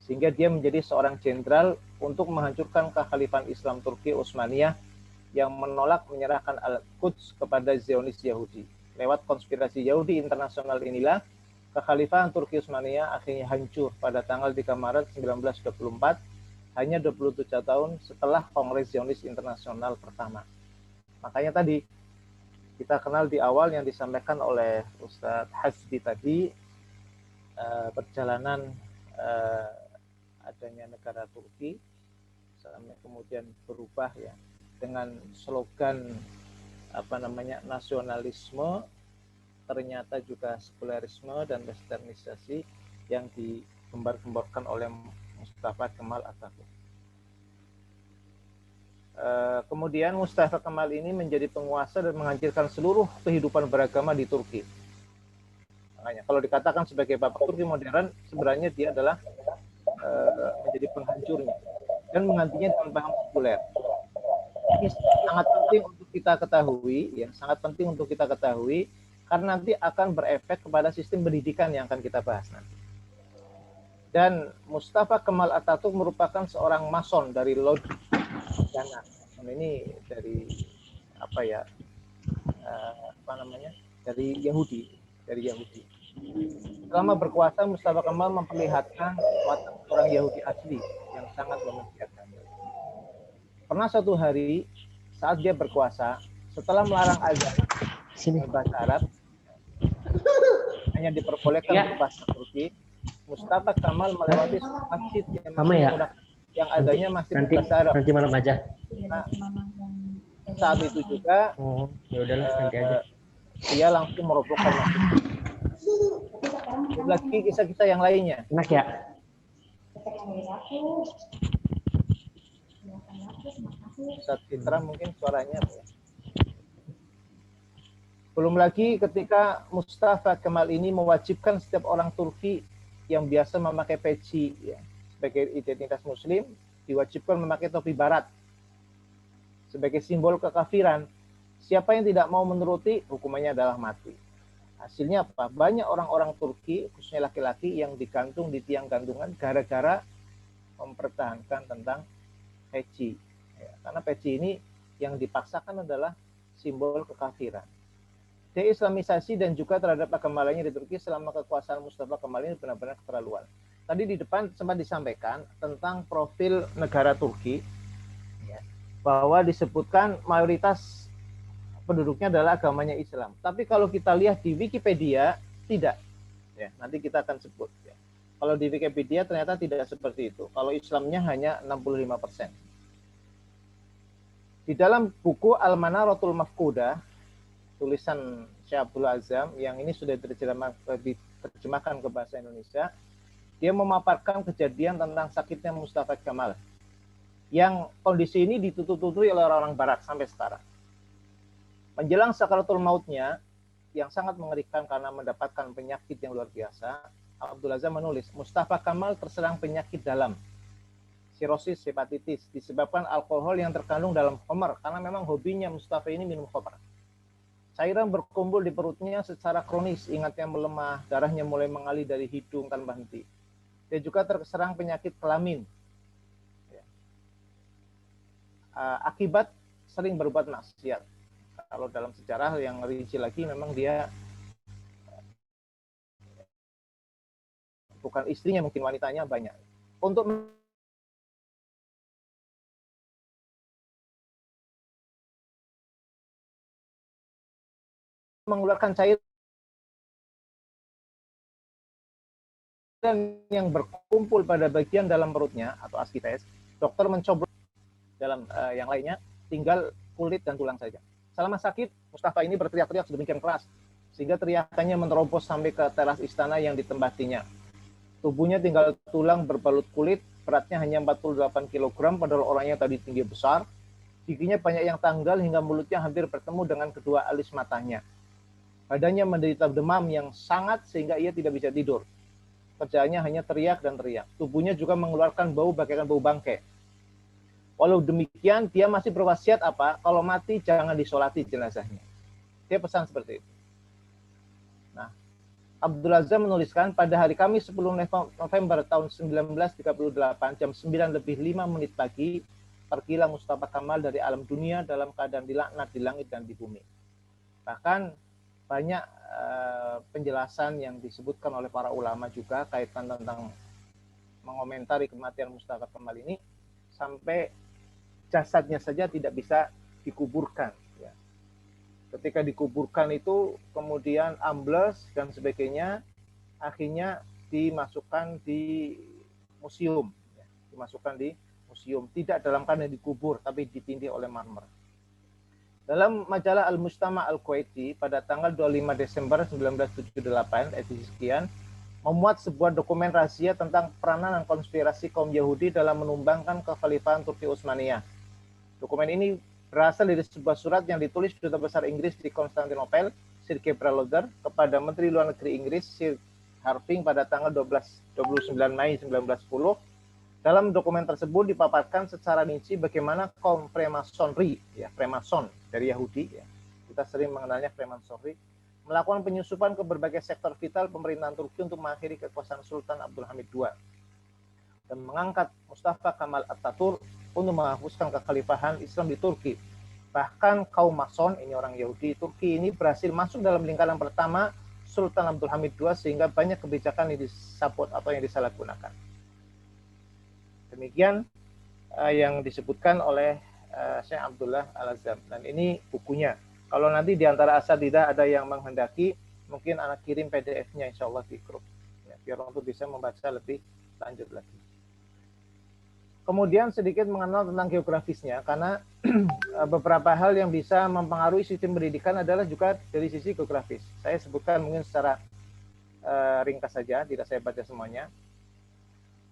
Speaker 4: sehingga dia menjadi seorang jenderal untuk menghancurkan kekhalifahan Islam Turki Utsmaniyah yang menolak menyerahkan Al-Quds kepada Zionis Yahudi. Lewat konspirasi Yahudi internasional inilah kekhalifahan Turki Utsmaniyah akhirnya hancur pada tanggal 3 Maret 1924, hanya 27 tahun setelah Kongres Zionis Internasional pertama. Makanya tadi kita kenal di awal yang disampaikan oleh Ustadz Hasbi tadi, perjalanan adanya negara Turki sampai kemudian berubah ya dengan slogan nasionalisme, ternyata juga sekularisme dan westernisasi yang digembar-gemborkan oleh Mustafa Kemal Atatürk. Kemudian Mustafa Kemal ini menjadi penguasa dan menghancurkan seluruh kehidupan beragama di Turki. Makanya kalau dikatakan sebagai Bapak Turki modern, sebenarnya dia adalah menjadi penghancurnya dan menggantinya dengan paham sekuler. Ini sangat penting untuk kita ketahui, ya, sangat penting untuk kita ketahui, karena nanti akan berefek kepada sistem pendidikan yang akan kita bahas nanti. Dan Mustafa Kemal Atatürk merupakan seorang mason dari Lodz, Ghana. Ini dari dari Yahudi. Selama berkuasa, Mustafa Kemal memperlihatkan watak orang Yahudi asli yang sangat mematikan. Pernah suatu hari saat dia berkuasa, setelah melarang azan,
Speaker 5: Sini.
Speaker 4: bahasa Arab, hanya diperbolehkan bahasa Turki. Mustafa Kamal melewati masjid yang
Speaker 5: Sama ya?
Speaker 4: yang adanya masih
Speaker 5: Nanti
Speaker 4: bahasa Arab.
Speaker 5: nanti malam aja.
Speaker 4: Nah, saat itu juga
Speaker 5: Oh, ya udahlah nanti aja.
Speaker 4: dia langsung merobohkan masjid. Lagi kisah-kisah yang lainnya.
Speaker 5: Enak ya?
Speaker 4: Ustaz Fitra mungkin suaranya apa ya? Belum lagi ketika Mustafa Kemal ini mewajibkan setiap orang Turki yang biasa memakai peci ya, sebagai identitas Muslim, diwajibkan memakai topi barat sebagai simbol kekafiran. Siapa yang tidak mau menuruti, hukumannya adalah mati. Hasilnya apa? Banyak orang-orang Turki, khususnya laki-laki, yang digantung di tiang gantungan gara-gara mempertahankan tentang peci. Ya, karena peci ini yang dipaksakan adalah simbol kekafiran. Deislamisasi dan juga terhadap agama lainnya di Turki selama kekuasaan Mustafa Kemal ini benar-benar keterlaluan. Tadi di depan sempat disampaikan tentang profil negara Turki, ya, bahwa disebutkan mayoritas penduduknya adalah agamanya Islam. Tapi kalau kita lihat di Wikipedia, tidak. Ya, nanti kita akan sebut. Ya. Kalau di Wikipedia ternyata tidak seperti itu. Kalau Islamnya hanya 65%. Di dalam buku Al-Manaratul Mafqudah, tulisan Syekh Abdul Azam, yang ini sudah diterjemahkan ke bahasa Indonesia, dia memaparkan kejadian tentang sakitnya Mustafa Kemal. Yang kondisi ini ditutup-tutupi oleh orang-orang Barat sampai sekarang. Menjelang sakaratul mautnya, yang sangat mengerikan karena mendapatkan penyakit yang luar biasa, Abdul Azam menulis, Mustafa Kemal terserang penyakit dalam, sirosis hepatitis, disebabkan alkohol yang terkandung dalam khamar, karena memang hobinya Mustafa ini minum khamar. Cairan berkumpul di perutnya secara kronis, ingatnya melemah, darahnya mulai mengalir dari hidung tanpa henti. Dia juga terserang penyakit kelamin. Akibat sering berbuat maksiat. Kalau dalam sejarah yang rinci lagi, memang dia bukan istrinya, mungkin wanitanya banyak. Untuk mengeluarkan cairan yang berkumpul pada bagian dalam perutnya atau ascites, dokter mencoba dalam yang lainnya tinggal kulit dan tulang saja. Selama sakit, Mustafa ini berteriak-teriak sedemikian keras sehingga teriakannya menerobos sampai ke teras istana yang ditempatinya. Tubuhnya tinggal tulang berbalut kulit, beratnya hanya 48 kg, padahal orangnya tadi tinggi besar. Giginya banyak yang tanggal hingga mulutnya hampir bertemu dengan kedua alis matanya. Badannya menderita demam yang sangat sehingga ia tidak bisa tidur. Kerjaannya hanya teriak dan teriak. Tubuhnya juga mengeluarkan bau bagaikan bau bangkai. Walau demikian, dia masih berwasiat apa? Kalau mati jangan disolati jenazahnya. Dia pesan seperti itu. Nah, Abdul Azam menuliskan pada hari Kamis 10 November tahun 1938 jam 9:05 pagi, pergilah Mustafa Kemal dari alam dunia dalam keadaan dilaknat di langit dan di bumi. Bahkan banyak penjelasan yang disebutkan oleh para ulama juga kaitan tentang mengomentari kematian Mustafa Kemal ini, sampai jasadnya saja tidak bisa dikuburkan. Ya. Ketika dikuburkan itu kemudian ambles dan sebagainya, akhirnya dimasukkan di museum. Ya. Dimasukkan di museum, tidak dalam keadaan dikubur, tapi ditindih oleh marmer. Dalam majalah Al-Mujtama Al-Kuwaiti pada tanggal 25 Desember 1978, edisi sekian, memuat sebuah dokumen rahasia tentang peranan dan konspirasi kaum Yahudi dalam menumbangkan kekhalifahan Turki Utsmaniyah. Dokumen ini berasal dari sebuah surat yang ditulis Duta Besar Inggris di Konstantinopel, Sir Gabriel Lodder, kepada Menteri Luar Negeri Inggris, Sir Harping, pada tanggal 29 Mei 1910. Dalam dokumen tersebut dipaparkan secara rinci bagaimana kaum Freemasonry, ya, Freemason dari Yahudi, ya, kita sering mengenalnya Freemasonry, melakukan penyusupan ke berbagai sektor vital pemerintahan Turki untuk mengakhiri kekuasaan Sultan Abdul Hamid II dan mengangkat Mustafa Kemal Atatürk untuk menghapuskan kekhalifahan Islam di Turki. Bahkan kaum Mason, ini orang Yahudi Turki ini, berhasil masuk dalam lingkaran pertama Sultan Abdul Hamid II sehingga banyak kebijakan yang disabot atau yang disalahgunakan. Demikian yang disebutkan oleh Syekh Abdullah Al-Azam, dan ini bukunya. Kalau nanti di antara asatidzah ada yang menghendaki, mungkin anak kirim PDF-nya insya Allah di grup, ya, biar untuk bisa membaca lebih lanjut lagi. Kemudian sedikit mengenal tentang geografisnya, karena beberapa hal yang bisa mempengaruhi sistem pendidikan adalah juga dari sisi geografis. Saya sebutkan mungkin secara ringkas saja, tidak saya baca semuanya.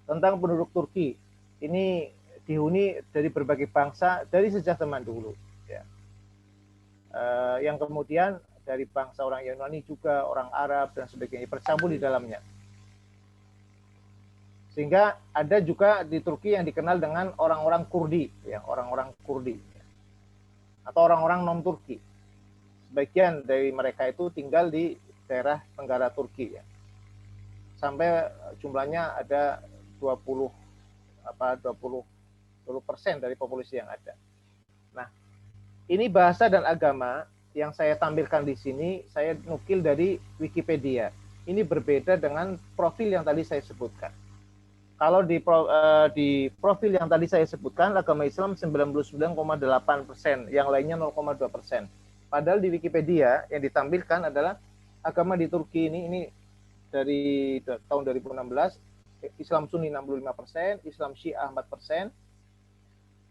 Speaker 4: Tentang penduduk Turki, ini dihuni dari berbagai bangsa dari sejak zaman dulu. Ya. Yang kemudian dari bangsa orang Yunani juga, orang Arab dan sebagainya bercampur di dalamnya. Sehingga ada juga di Turki yang dikenal dengan orang-orang Kurdi, ya, orang-orang Kurdi, ya, atau orang-orang non-Turki. Sebagian dari mereka itu tinggal di daerah tenggara Turki, ya. Sampai jumlahnya ada 20% dari populasi yang ada. Nah, ini bahasa dan agama yang saya tampilkan di sini, saya nukil dari Wikipedia. Ini berbeda dengan profil yang tadi saya sebutkan. Kalau di profil yang tadi saya sebutkan, agama Islam 99,8%, yang lainnya 0,2%. Padahal di Wikipedia yang ditampilkan adalah agama di Turki ini dari tahun 2016, Islam Sunni 65%, Islam Syiah 4%,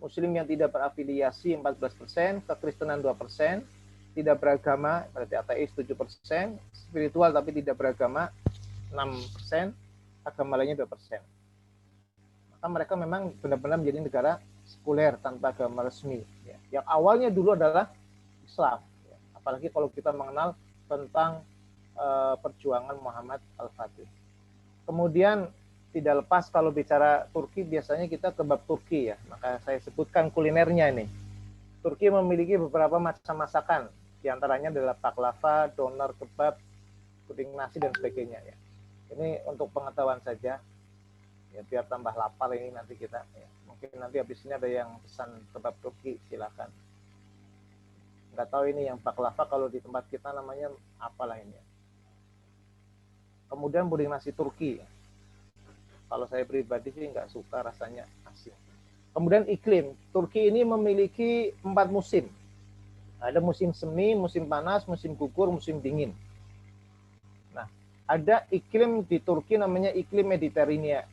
Speaker 4: Muslim yang tidak berafiliasi 14%, kekristenan 2%, tidak beragama berarti ateis 7%, spiritual tapi tidak beragama 6%, agama lainnya 2%. Mereka memang benar-benar menjadi negara sekuler tanpa agama resmi. Ya. Yang awalnya dulu adalah Islam. Ya. Apalagi kalau kita mengenal tentang perjuangan Muhammad Al-Fatih. Kemudian tidak lepas kalau bicara Turki, biasanya kita kebab Turki ya. Maka saya sebutkan kulinernya ini. Turki memiliki beberapa macam masakan. Di antaranya adalah baklava, doner, kebab, puding nasi dan sebagainya ya. Ini untuk pengetahuan saja. Ya, biar tambah lapar ini nanti kita ya. Mungkin nanti habis ini ada yang pesan kebab Turki, silakan. Nggak tahu ini yang baklava kalau di tempat kita namanya apalah ini. Kemudian puding nasi Turki. Kalau saya pribadi sih nggak suka rasanya asin. Kemudian iklim. Turki ini memiliki 4 musim. Ada musim semi, musim panas, musim gugur, musim dingin. Nah, ada iklim di Turki namanya iklim Mediterania.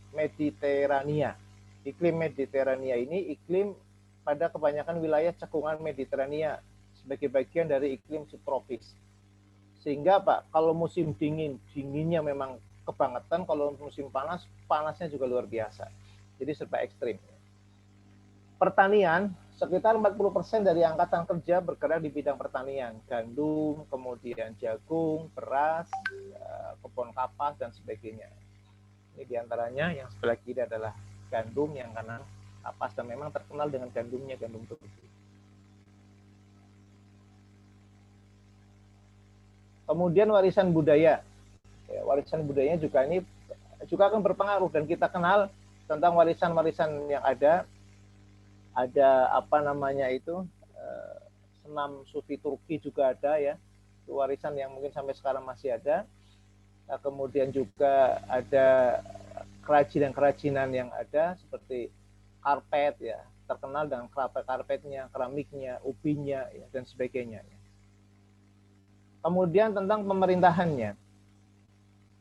Speaker 4: Iklim Mediterania ini iklim pada kebanyakan wilayah cekungan Mediterania sebagai bagian dari iklim subtropis. Sehingga Pak, kalau musim dinginnya memang kebangetan, kalau musim panas, panasnya juga luar biasa. Jadi serba ekstrim. Pertanian, sekitar 40% dari angkatan kerja bergerak di bidang pertanian. Gandum, kemudian jagung, beras, kebun kapas, dan sebagainya. Ini diantaranya, yang sebelah kiri adalah gandum, yang kanan kapas, dan memang terkenal dengan gandumnya, gandum Turki. Kemudian warisan budaya. Ya, warisan budayanya juga ini juga akan berpengaruh, dan kita kenal tentang warisan-warisan yang ada apa namanya itu, senam sufi Turki juga ada ya, itu warisan yang mungkin sampai sekarang masih ada. Nah, kemudian juga ada kerajinan-kerajinan yang ada seperti karpet ya, terkenal dengan karpetnya, keramiknya, ubinya ya, dan sebagainya. Kemudian tentang pemerintahannya.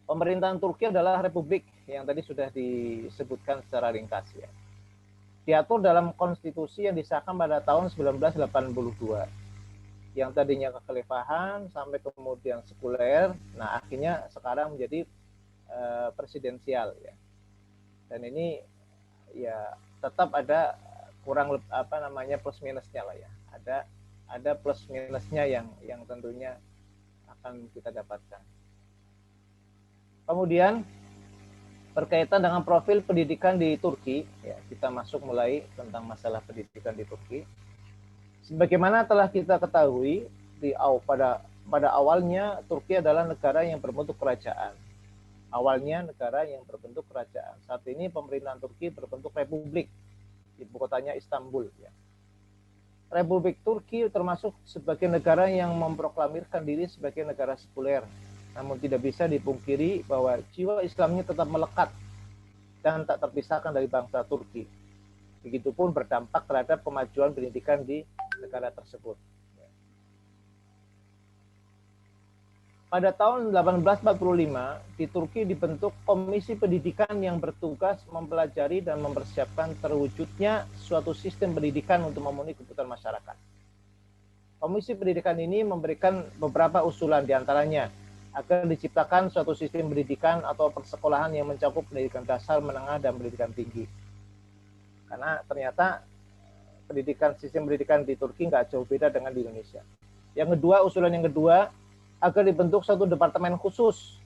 Speaker 4: Pemerintahan Turki adalah republik yang tadi sudah disebutkan secara ringkas ya. Diatur dalam konstitusi yang disahkan pada tahun 1982. Yang tadinya kekhalifahan sampai kemudian sekuler, nah akhirnya sekarang menjadi presidensial ya. Dan ini ya tetap ada kurang plus minusnya lah ya. Ada plus minusnya yang tentunya akan kita dapatkan. Kemudian berkaitan dengan profil pendidikan di Turki, ya, kita masuk mulai tentang masalah pendidikan di Turki. Sebagaimana telah kita ketahui pada awalnya Turki adalah negara yang berbentuk kerajaan. Awalnya negara yang berbentuk kerajaan. Saat ini pemerintahan Turki berbentuk republik. Ibu kotanya Istanbul. Ya. Republik Turki termasuk sebagai negara yang memproklamirkan diri sebagai negara sekuler. Namun tidak bisa dipungkiri bahwa jiwa Islamnya tetap melekat dan tak terpisahkan dari bangsa Turki. Begitupun berdampak terhadap kemajuan pendidikan di negara tersebut. Pada tahun 1845 di Turki dibentuk Komisi Pendidikan yang bertugas mempelajari dan mempersiapkan terwujudnya suatu sistem pendidikan untuk memenuhi kebutuhan masyarakat. Komisi Pendidikan ini memberikan beberapa usulan, diantaranya agar diciptakan suatu sistem pendidikan atau persekolahan yang mencakup pendidikan dasar, menengah, dan pendidikan tinggi. Karena ternyata sistem pendidikan di Turki nggak jauh beda dengan di Indonesia. Yang kedua, usulan yang kedua, agar dibentuk satu departemen khusus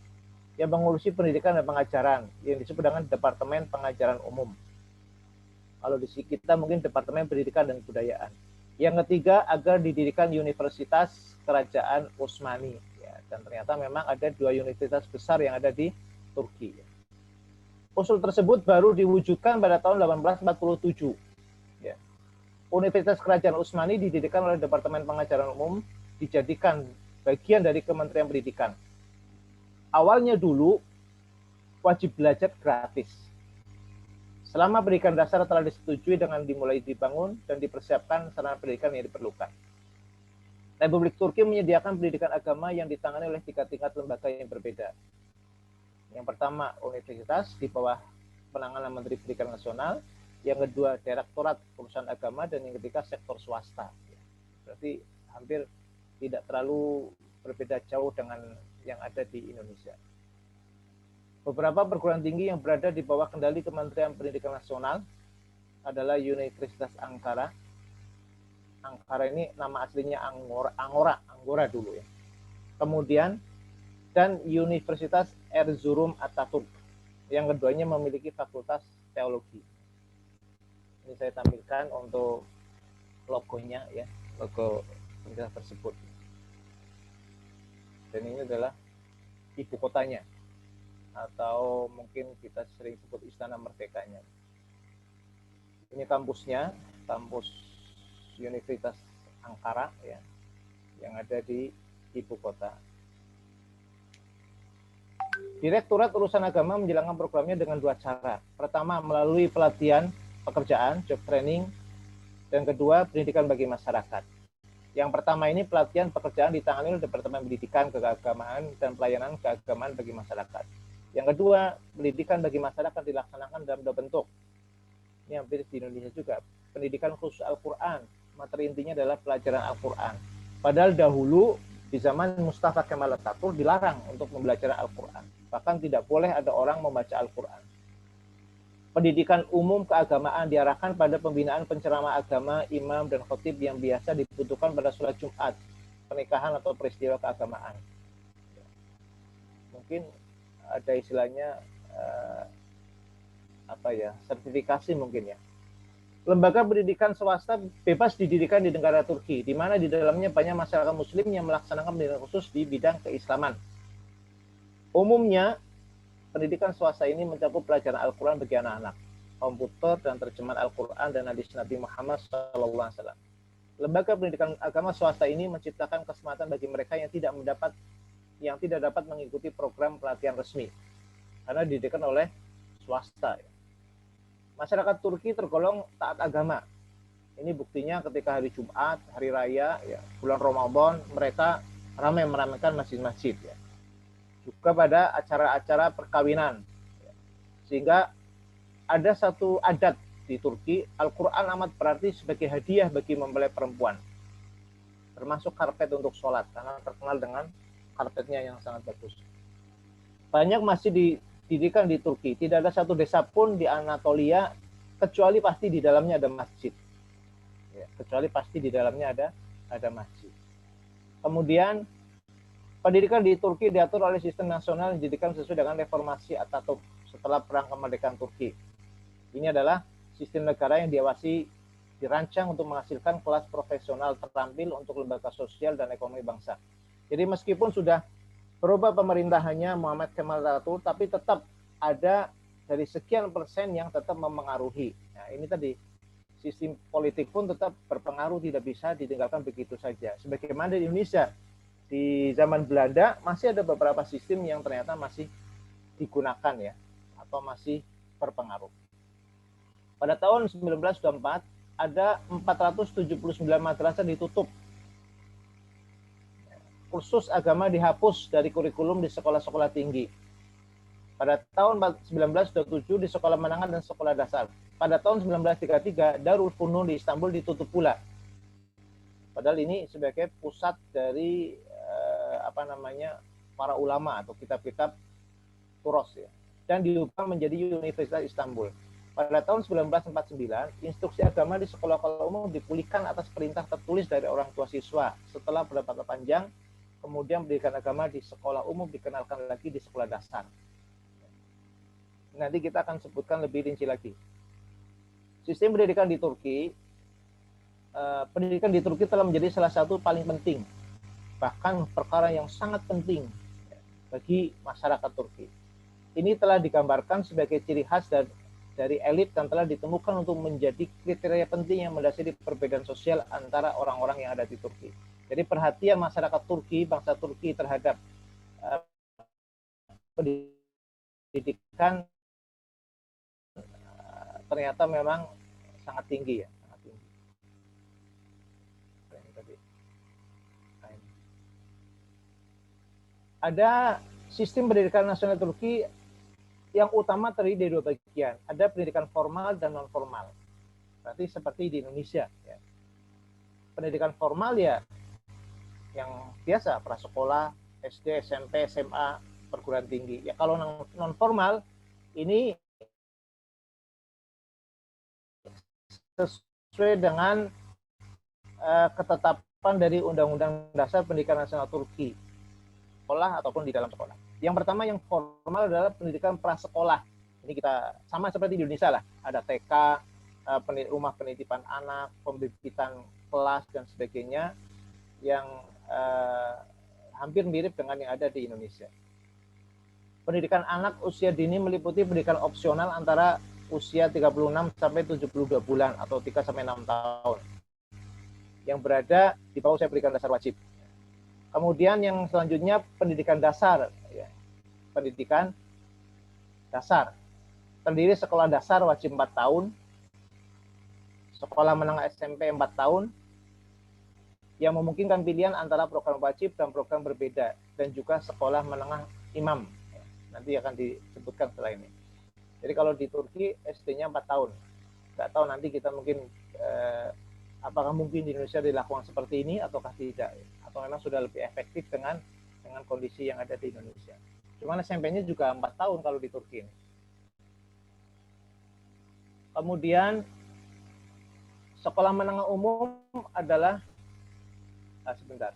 Speaker 4: yang mengurusi pendidikan dan pengajaran yang disebut dengan Departemen Pengajaran Umum. Kalau di sini kita mungkin Departemen Pendidikan dan Kebudayaan. Yang ketiga, agar didirikan Universitas Kerajaan Utsmani. Ya, dan ternyata memang ada 2 universitas besar yang ada di Turki. Usul tersebut baru diwujudkan pada tahun 1847. Ya. Universitas Kerajaan Utsmani didirikan oleh Departemen Pengajaran Umum, dijadikan bagian dari Kementerian Pendidikan. Awalnya dulu wajib belajar gratis. Selama pendidikan dasar telah disetujui dengan dimulai dibangun dan dipersiapkan sarana pendidikan yang diperlukan. Republik Turki menyediakan pendidikan agama yang ditangani oleh 3 tingkat lembaga yang berbeda. Yang pertama, universitas di bawah penanganan Menteri Pendidikan Nasional. Yang kedua, Direktorat Urusan Agama. Dan yang ketiga, sektor swasta. Berarti hampir tidak terlalu berbeda jauh dengan yang ada di Indonesia. Beberapa perguruan tinggi yang berada di bawah kendali Kementerian Pendidikan Nasional adalah Universitas Ankara. Ankara ini nama aslinya Angora dulu ya. Kemudian dan Universitas Erzurum Ataturk. Yang keduanya memiliki fakultas teologi. Ini saya tampilkan untuk logonya ya, logo universitas tersebut. Dan ini adalah ibu kotanya, atau mungkin kita sering sebut Istana Merdekanya. Ini kampusnya, kampus Universitas Ankara ya, yang ada di ibu kota. Direktorat Urusan Agama menjalankan programnya dengan 2 cara. Pertama, melalui pelatihan pekerjaan, job training, dan kedua, pendidikan bagi masyarakat. Yang pertama ini pelatihan pekerjaan ditangani oleh Departemen Pendidikan, Keagamaan, dan Pelayanan Keagamaan bagi Masyarakat. Yang kedua, pendidikan bagi masyarakat dilaksanakan dalam 2 bentuk. Ini hampir di Indonesia juga. Pendidikan khusus Al-Quran. Materi intinya adalah pelajaran Al-Quran. Padahal dahulu di zaman Mustafa Kemal Atatürk dilarang untuk membelajar Al-Quran. Bahkan tidak boleh ada orang membaca Al-Quran. Pendidikan umum keagamaan diarahkan pada pembinaan penceramah agama, imam, dan khotib yang biasa dibutuhkan pada sholat Jumat, pernikahan, atau peristiwa keagamaan. Mungkin ada istilahnya sertifikasi mungkin ya. Lembaga pendidikan swasta bebas didirikan di negara Turki, di mana di dalamnya banyak masyarakat muslim yang melaksanakan pendidikan khusus di bidang keislaman. Umumnya, pendidikan swasta ini mencakup pelajaran Al-Quran bagi anak-anak, komputer dan terjemahan Al-Quran dan hadis Nabi Muhammad SAW. Lembaga pendidikan agama swasta ini menciptakan kesempatan bagi mereka yang tidak dapat mengikuti program pelatihan resmi, karena didirikan oleh swasta. Masyarakat Turki tergolong taat agama. Ini buktinya ketika hari Jumat, hari raya, ya, bulan Ramadan, mereka ramai meramaikan masjid-masjid. Ya. Juga pada acara-acara perkawinan. Sehingga ada satu adat di Turki, Al-Quran amat berarti sebagai hadiah bagi mempelai perempuan. Termasuk karpet untuk sholat, karena terkenal dengan karpetnya yang sangat bagus. Banyak masjid didirikan di Turki. Tidak ada satu desa pun di Anatolia, kecuali pasti di dalamnya ada masjid. Ya, kecuali pasti di dalamnya ada masjid. Kemudian, pendidikan di Turki diatur oleh sistem nasional yang didirikan sesuai dengan reformasi Atatürk setelah perang kemerdekaan Turki. Ini adalah sistem negara yang dirancang untuk menghasilkan kelas profesional terampil untuk lembaga sosial dan ekonomi bangsa. Jadi meskipun sudah berubah pemerintahannya Muhammad Kemal Atatürk, tapi tetap ada dari sekian persen yang tetap memengaruhi. Nah, ini tadi sistem politik pun tetap berpengaruh, tidak bisa ditinggalkan begitu saja. Sebagaimana di Indonesia, di zaman Belanda masih ada beberapa sistem yang ternyata masih digunakan ya, atau masih berpengaruh. Pada tahun 1924 ada 479 madrasah ditutup. kursus agama dihapus dari kurikulum di sekolah-sekolah tinggi. Pada tahun 1927 di sekolah menengah dan sekolah dasar. Pada tahun 1933 Darul Funun di Istanbul ditutup pula. Padahal ini sebagai pusat dari para ulama atau kitab-kitab Turos ya. Dan diubah menjadi Universitas Istanbul. Pada tahun 1949, instruksi agama di sekolah-sekolah umum dipulihkan atas perintah tertulis dari orang tua siswa. Setelah perdebatan panjang, kemudian pendidikan agama di sekolah umum dikenalkan lagi di sekolah dasar. Nanti kita akan sebutkan lebih rinci lagi. Sistem pendidikan di Turki, telah menjadi salah satu paling penting, bahkan perkara yang sangat penting bagi masyarakat Turki. Ini telah digambarkan sebagai ciri khas dari elit dan telah ditemukan untuk menjadi kriteria penting yang mendasari perbedaan sosial antara orang-orang yang ada di Turki. Jadi perhatian masyarakat Turki, bangsa Turki terhadap pendidikan ternyata memang sangat tinggi ya, sangat tinggi. Ada sistem pendidikan nasional Turki yang utama terdiri dari dua bagian. Ada pendidikan formal dan non formal. Berarti seperti di Indonesia ya. Pendidikan formal ya yang biasa, prasekolah, SD, SMP, SMA, perguruan tinggi. Ya kalau non formal ini sesuai dengan ketetapan dari Undang-Undang Dasar Pendidikan Nasional Turki, sekolah ataupun di dalam sekolah. Yang pertama yang formal adalah pendidikan prasekolah. Ini kita sama seperti di Indonesia lah. Ada TK, rumah penitipan anak, pembibitan kelas dan sebagainya yang hampir mirip dengan yang ada di Indonesia. Pendidikan anak usia dini meliputi pendidikan opsional antara usia 36 sampai 72 bulan atau 3 sampai 6 tahun. Yang berada di bawah usia pendidikan dasar wajib. Kemudian yang selanjutnya pendidikan dasar, ya. Pendidikan dasar terdiri sekolah dasar wajib 4 tahun, sekolah menengah SMP 4 tahun, yang memungkinkan pilihan antara program wajib dan program berbeda, dan juga sekolah menengah imam. Nanti akan disebutkan setelah ini. Jadi kalau di Turki SD-nya 4 tahun. Nggak tahu nanti kita mungkin apakah mungkin di Indonesia dilakukan seperti ini ataukah tidak, atau memang sudah lebih efektif dengan kondisi yang ada di Indonesia. Cuman SMP-nya juga 4 tahun kalau di Turki ini. Kemudian sekolah menengah umum adalah sebentar.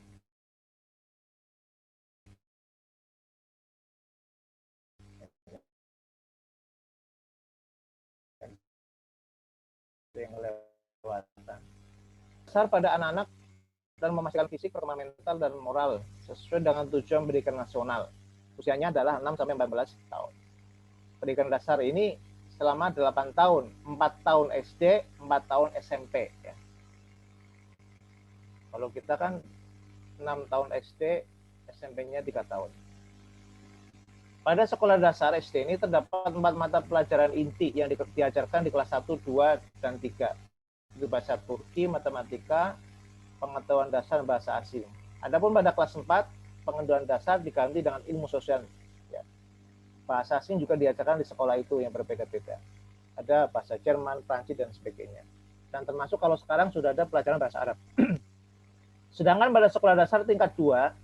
Speaker 4: Yang lewatan. Besar pada anak-anak dan memastikan fisik, perkembangan mental dan moral sesuai dengan tujuan pendidikan nasional. Usianya adalah 6 sampai 14 tahun. Pendidikan dasar ini selama 8 tahun, 4 tahun SD, 4 tahun SMP ya. Kalau kita kan 6 tahun SD, SMP-nya 3 tahun. Pada sekolah dasar SD ini terdapat 4 mata pelajaran inti yang diajarkan di kelas 1, 2, dan 3. Itu bahasa Turki, matematika, pengetahuan dasar, bahasa asing. Adapun pada kelas 4, pengetahuan dasar diganti dengan ilmu sosial. Ya. Bahasa asing juga diajarkan di sekolah itu yang berbeda-beda. Ada bahasa Jerman, Prancis, dan sebagainya. Dan termasuk kalau sekarang sudah ada pelajaran bahasa Arab. Sedangkan pada sekolah dasar tingkat 2,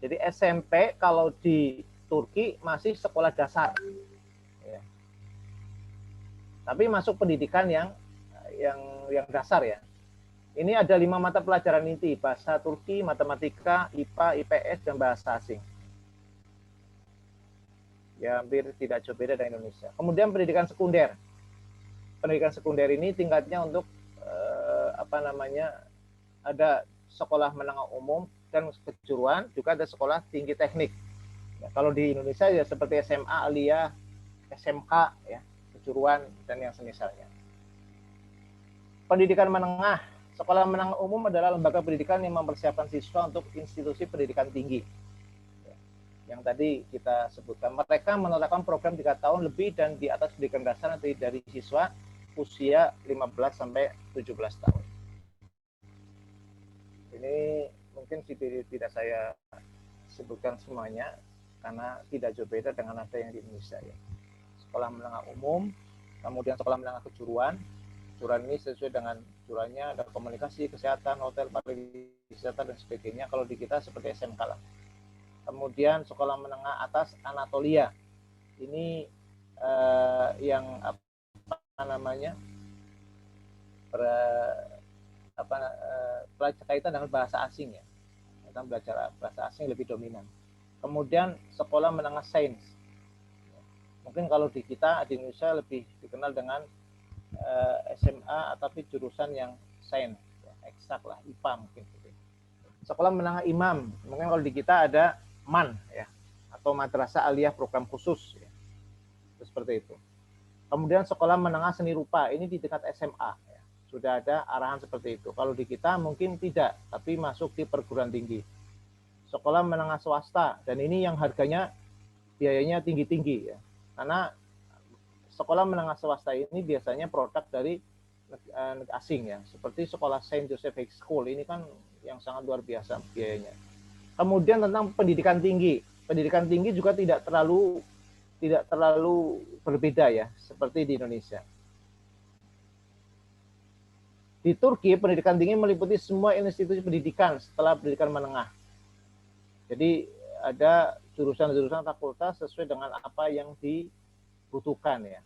Speaker 4: jadi SMP kalau di Turki masih sekolah dasar, ya. Tapi masuk pendidikan yang dasar ya. Ini ada 5 mata pelajaran inti: bahasa Turki, matematika, IPA, IPS, dan bahasa asing. Ya hampir tidak jauh beda dengan Indonesia. Kemudian pendidikan sekunder. Pendidikan sekunder ini tingkatnya untuk ada sekolah menengah umum dan kejuruan, juga ada sekolah tinggi teknik. Ya, kalau di Indonesia ya seperti SMA, aliyah, SMK, ya, kejuruan dan yang semisalnya. Pendidikan menengah. Sekolah menengah umum adalah lembaga pendidikan yang mempersiapkan siswa untuk institusi pendidikan tinggi. Ya, yang tadi kita sebutkan, mereka menerapkan program 3 tahun lebih dan di atas pendidikan dasar dari siswa usia 15 sampai 17 tahun. Ini mungkin mungkin tidak saya sebutkan semuanya karena tidak jauh beda dengan ada yang di Indonesia ya. Sekolah menengah umum, kemudian sekolah menengah kejuruan. Kejuruan ini sesuai dengan juruannya ada komunikasi, kesehatan, hotel, pariwisata dan sebagainya. Kalau di kita seperti SMK lah. Kemudian sekolah menengah atas Anatolia. Ini yang apa namanya? Kaitan dengan bahasa asing ya. Kita belajar bahasa asing lebih dominan. Kemudian sekolah menengah sains. Mungkin kalau di kita di Indonesia lebih dikenal dengan SMA tapi jurusan yang sains, ya, eksak lah, IPA mungkin. Sekolah menengah imam, mungkin kalau di kita ada MAN ya, atau madrasah aliyah program khusus ya. Seperti itu. Kemudian sekolah menengah seni rupa, ini di tingkat SMA ya. Sudah ada arahan seperti itu. Kalau di kita mungkin tidak, tapi masuk di perguruan tinggi. Sekolah menengah swasta, dan ini yang harganya biayanya tinggi-tinggi ya. Karena sekolah menengah swasta ini biasanya produk dari asing ya, seperti sekolah Saint Joseph High School ini kan yang sangat luar biasa biayanya. Kemudian tentang pendidikan tinggi juga tidak terlalu berbeda ya seperti di Indonesia. Di Turki pendidikan tinggi meliputi semua institusi pendidikan setelah pendidikan menengah. Jadi ada jurusan-jurusan fakultas sesuai dengan apa yang dibutuhkan ya.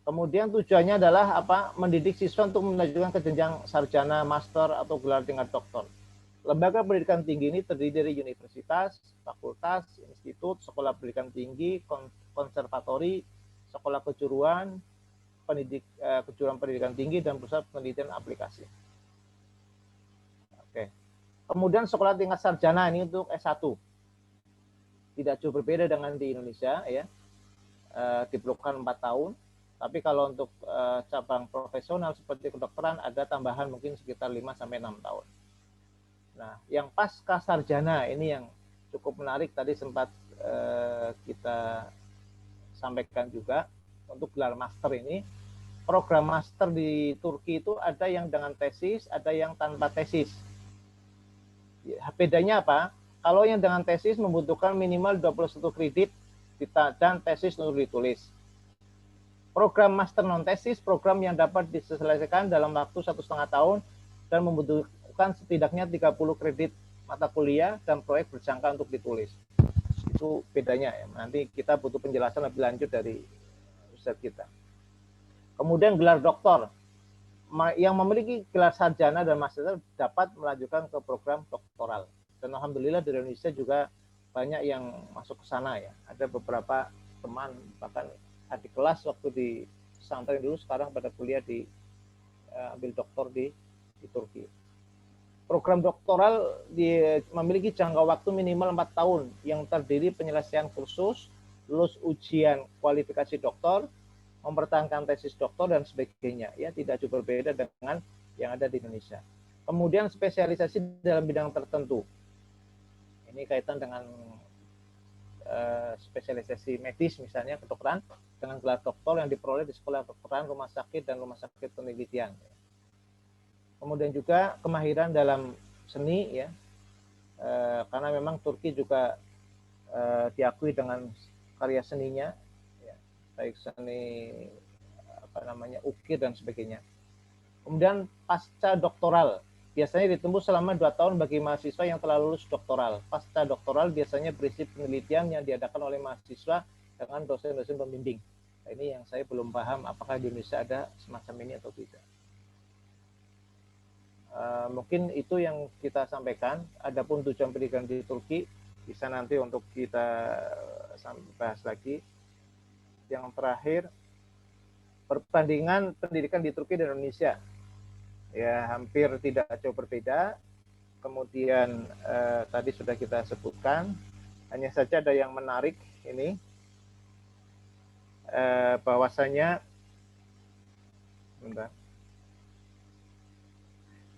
Speaker 4: Kemudian tujuannya adalah apa? Mendidik siswa untuk melanjutkan ke jenjang sarjana, master atau gelar tingkat doktor. Lembaga pendidikan tinggi ini terdiri dari universitas, fakultas, institut, sekolah pendidikan tinggi, konservatori, sekolah kejuruan, kejuruan pendidikan tinggi dan pusat penelitian aplikasi. Oke. Kemudian sekolah tingkat sarjana ini untuk S1. Tidak jauh berbeda dengan di Indonesia ya. Diperlukan 4 tahun. Tapi kalau untuk cabang profesional seperti kedokteran ada tambahan mungkin sekitar 5 sampai 6 tahun. Nah, yang pasca sarjana ini yang cukup menarik tadi sempat kita sampaikan juga untuk gelar master ini. Program master di Turki itu ada yang dengan tesis, ada yang tanpa tesis. Bedanya apa? Kalau yang dengan tesis membutuhkan minimal 21 kredit dan tesis untuk ditulis. Program master non tesis, program yang dapat diselesaikan dalam waktu 1,5 tahun dan membutuhkan setidaknya 30 kredit mata kuliah dan proyek berjangka untuk ditulis. Itu bedanya ya. Nanti kita butuh penjelasan lebih lanjut dari Ustadz kita. Kemudian gelar doktor. Yang memiliki gelar sarjana dan master dapat melanjutkan ke program doktoral. Dan alhamdulillah di Indonesia juga banyak yang masuk ke sana ya. Ada beberapa teman bahkan adik kelas waktu di pesantren dulu sekarang pada kuliah di ambil doktor di Turki. Program doktoral memiliki jangka waktu minimal 4 tahun yang terdiri penyelesaian kursus, lulus ujian kualifikasi doktor, mempertahankan tesis doktor dan sebagainya ya, tidak jauh berbeda dengan yang ada di Indonesia. Kemudian spesialisasi dalam bidang tertentu. Ini kaitan dengan spesialisasi medis misalnya kedokteran dengan gelar doktor yang diperoleh di sekolah kedokteran, rumah sakit dan rumah sakit penelitian. Kemudian juga kemahiran dalam seni ya, karena memang Turki juga diakui dengan karya seninya, ya, baik seni ukir dan sebagainya. Kemudian pasca doktoral biasanya ditempuh selama 2 tahun bagi mahasiswa yang telah lulus doktoral. Pasca doktoral biasanya berisi penelitian yang diadakan oleh mahasiswa dengan dosen-dosen pembimbing. Nah, ini yang saya belum paham apakah di Indonesia ada semacam ini atau tidak. Mungkin itu yang kita sampaikan. Adapun tujuan pendidikan di Turki bisa nanti untuk kita bahas lagi. Yang terakhir, perbandingan pendidikan di Turki dan Indonesia. Ya, hampir tidak jauh berbeda. Kemudian tadi sudah kita sebutkan, hanya saja ada yang menarik ini, bahwasanya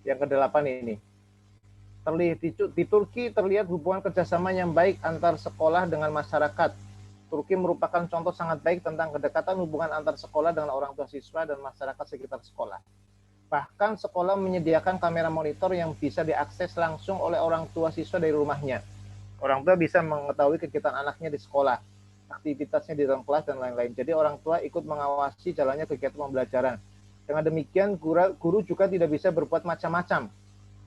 Speaker 4: yang ke-8 ini, di Turki terlihat hubungan kerjasama yang baik antar sekolah dengan masyarakat. Turki merupakan contoh sangat baik tentang kedekatan hubungan antar sekolah dengan orang tua siswa dan masyarakat sekitar sekolah. Bahkan sekolah menyediakan kamera monitor yang bisa diakses langsung oleh orang tua siswa dari rumahnya. Orang tua bisa mengetahui kegiatan anaknya di sekolah, aktivitasnya di dalam kelas, dan lain-lain. Jadi orang tua ikut mengawasi jalannya kegiatan pembelajaran. Dengan demikian, guru juga tidak bisa berbuat macam-macam.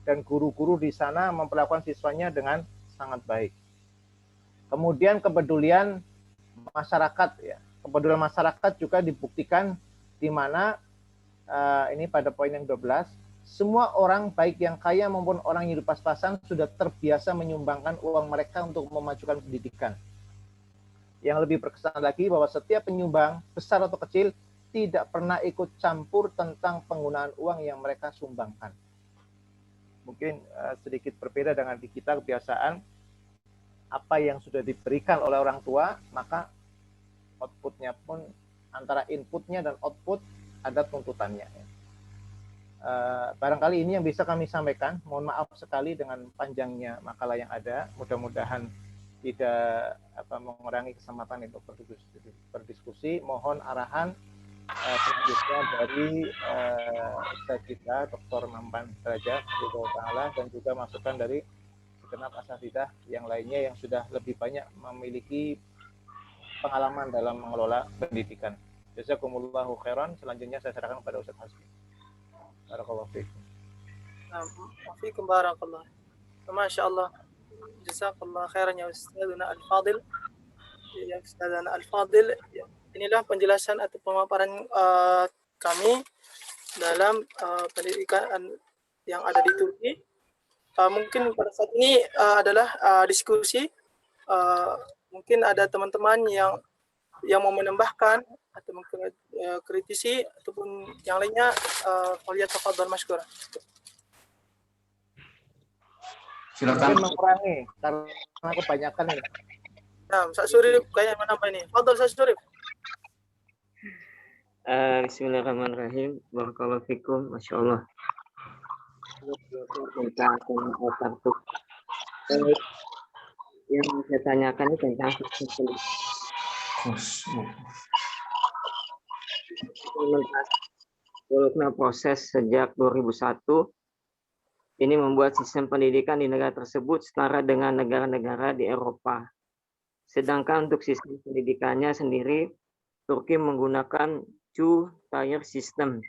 Speaker 4: Dan guru-guru di sana memperlakukan siswanya dengan sangat baik. Kemudian kepedulian masyarakat, ya. Kepedulian masyarakat juga dibuktikan di mana ini pada poin yang 12, semua orang baik yang kaya maupun orang yang hidup pas-pasan sudah terbiasa menyumbangkan uang mereka untuk memajukan pendidikan. Yang lebih berkesan lagi bahwa setiap penyumbang, besar atau kecil, tidak pernah ikut campur tentang penggunaan uang yang mereka sumbangkan. Mungkin sedikit berbeda dengan di kita kebiasaan, apa yang sudah diberikan oleh orang tua, maka outputnya pun antara inputnya dan output ada tuntutannya. Barangkali ini yang bisa kami sampaikan. Mohon maaf sekali dengan panjangnya makalah yang ada. Mudah-mudahan tidak mengurangi kesempatan untuk berdiskusi. Mohon arahan selanjutnya dari Ustaz kita, Dr. Mampan Derajat, dan juga masukan dari segenap asatidzah yang lainnya yang sudah lebih banyak memiliki pengalaman dalam mengelola pendidikan. Jazakumullahu khairan. Selanjutnya saya serahkan kepada Ustaz Hasbi. Barakallahu fiikum.
Speaker 1: Fiikum barakallah. Masya Allah. Jazakallah khairan ya Ustazuna Al-Fadil. Ya Ustazuna Al-Fadil. Inilah penjelasan atau pemaparan kami dalam pendidikan yang ada di Turki. Mungkin pada saat ini adalah diskusi. Mungkin ada teman-teman yang mau menambahkan atau mungkin kritisi ataupun yang lainnya. Kuliah tafadhal masykur.
Speaker 2: Silakan.
Speaker 4: Mungkin mengurangi karena kebanyakan ini.
Speaker 1: Nah, Ustaz Surip kayaknya menambah ini. Fadhal Ustaz Surip.
Speaker 5: Bismillahirrahmanirrahim. Barakallahu fikum. Masya Allah. Yang saya tanyakan ini tentang proses sejak 2001 ini membuat sistem pendidikan di negara tersebut setara dengan negara-negara di Eropa. Sedangkan untuk sistem pendidikannya sendiri, Turki menggunakan two-tier system.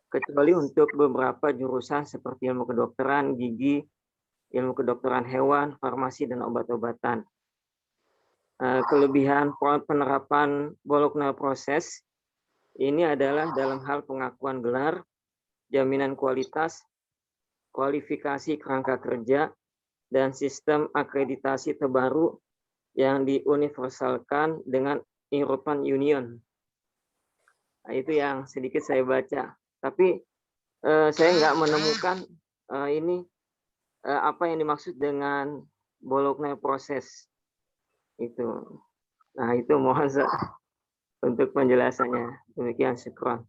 Speaker 5: Kecuali untuk beberapa jurusan seperti ilmu kedokteran, gigi, ilmu kedokteran hewan, farmasi, dan obat-obatan. Kelebihan penerapan Bologna proses ini adalah dalam hal pengakuan gelar, jaminan kualitas, kualifikasi kerangka kerja, dan sistem akreditasi terbaru yang diuniversalkan dengan European Union. Nah, itu yang sedikit saya baca. Tapi saya nggak menemukan apa yang dimaksud dengan Bologna proses itu. Nah, itu mohon untuk penjelasannya. Demikian, syukran.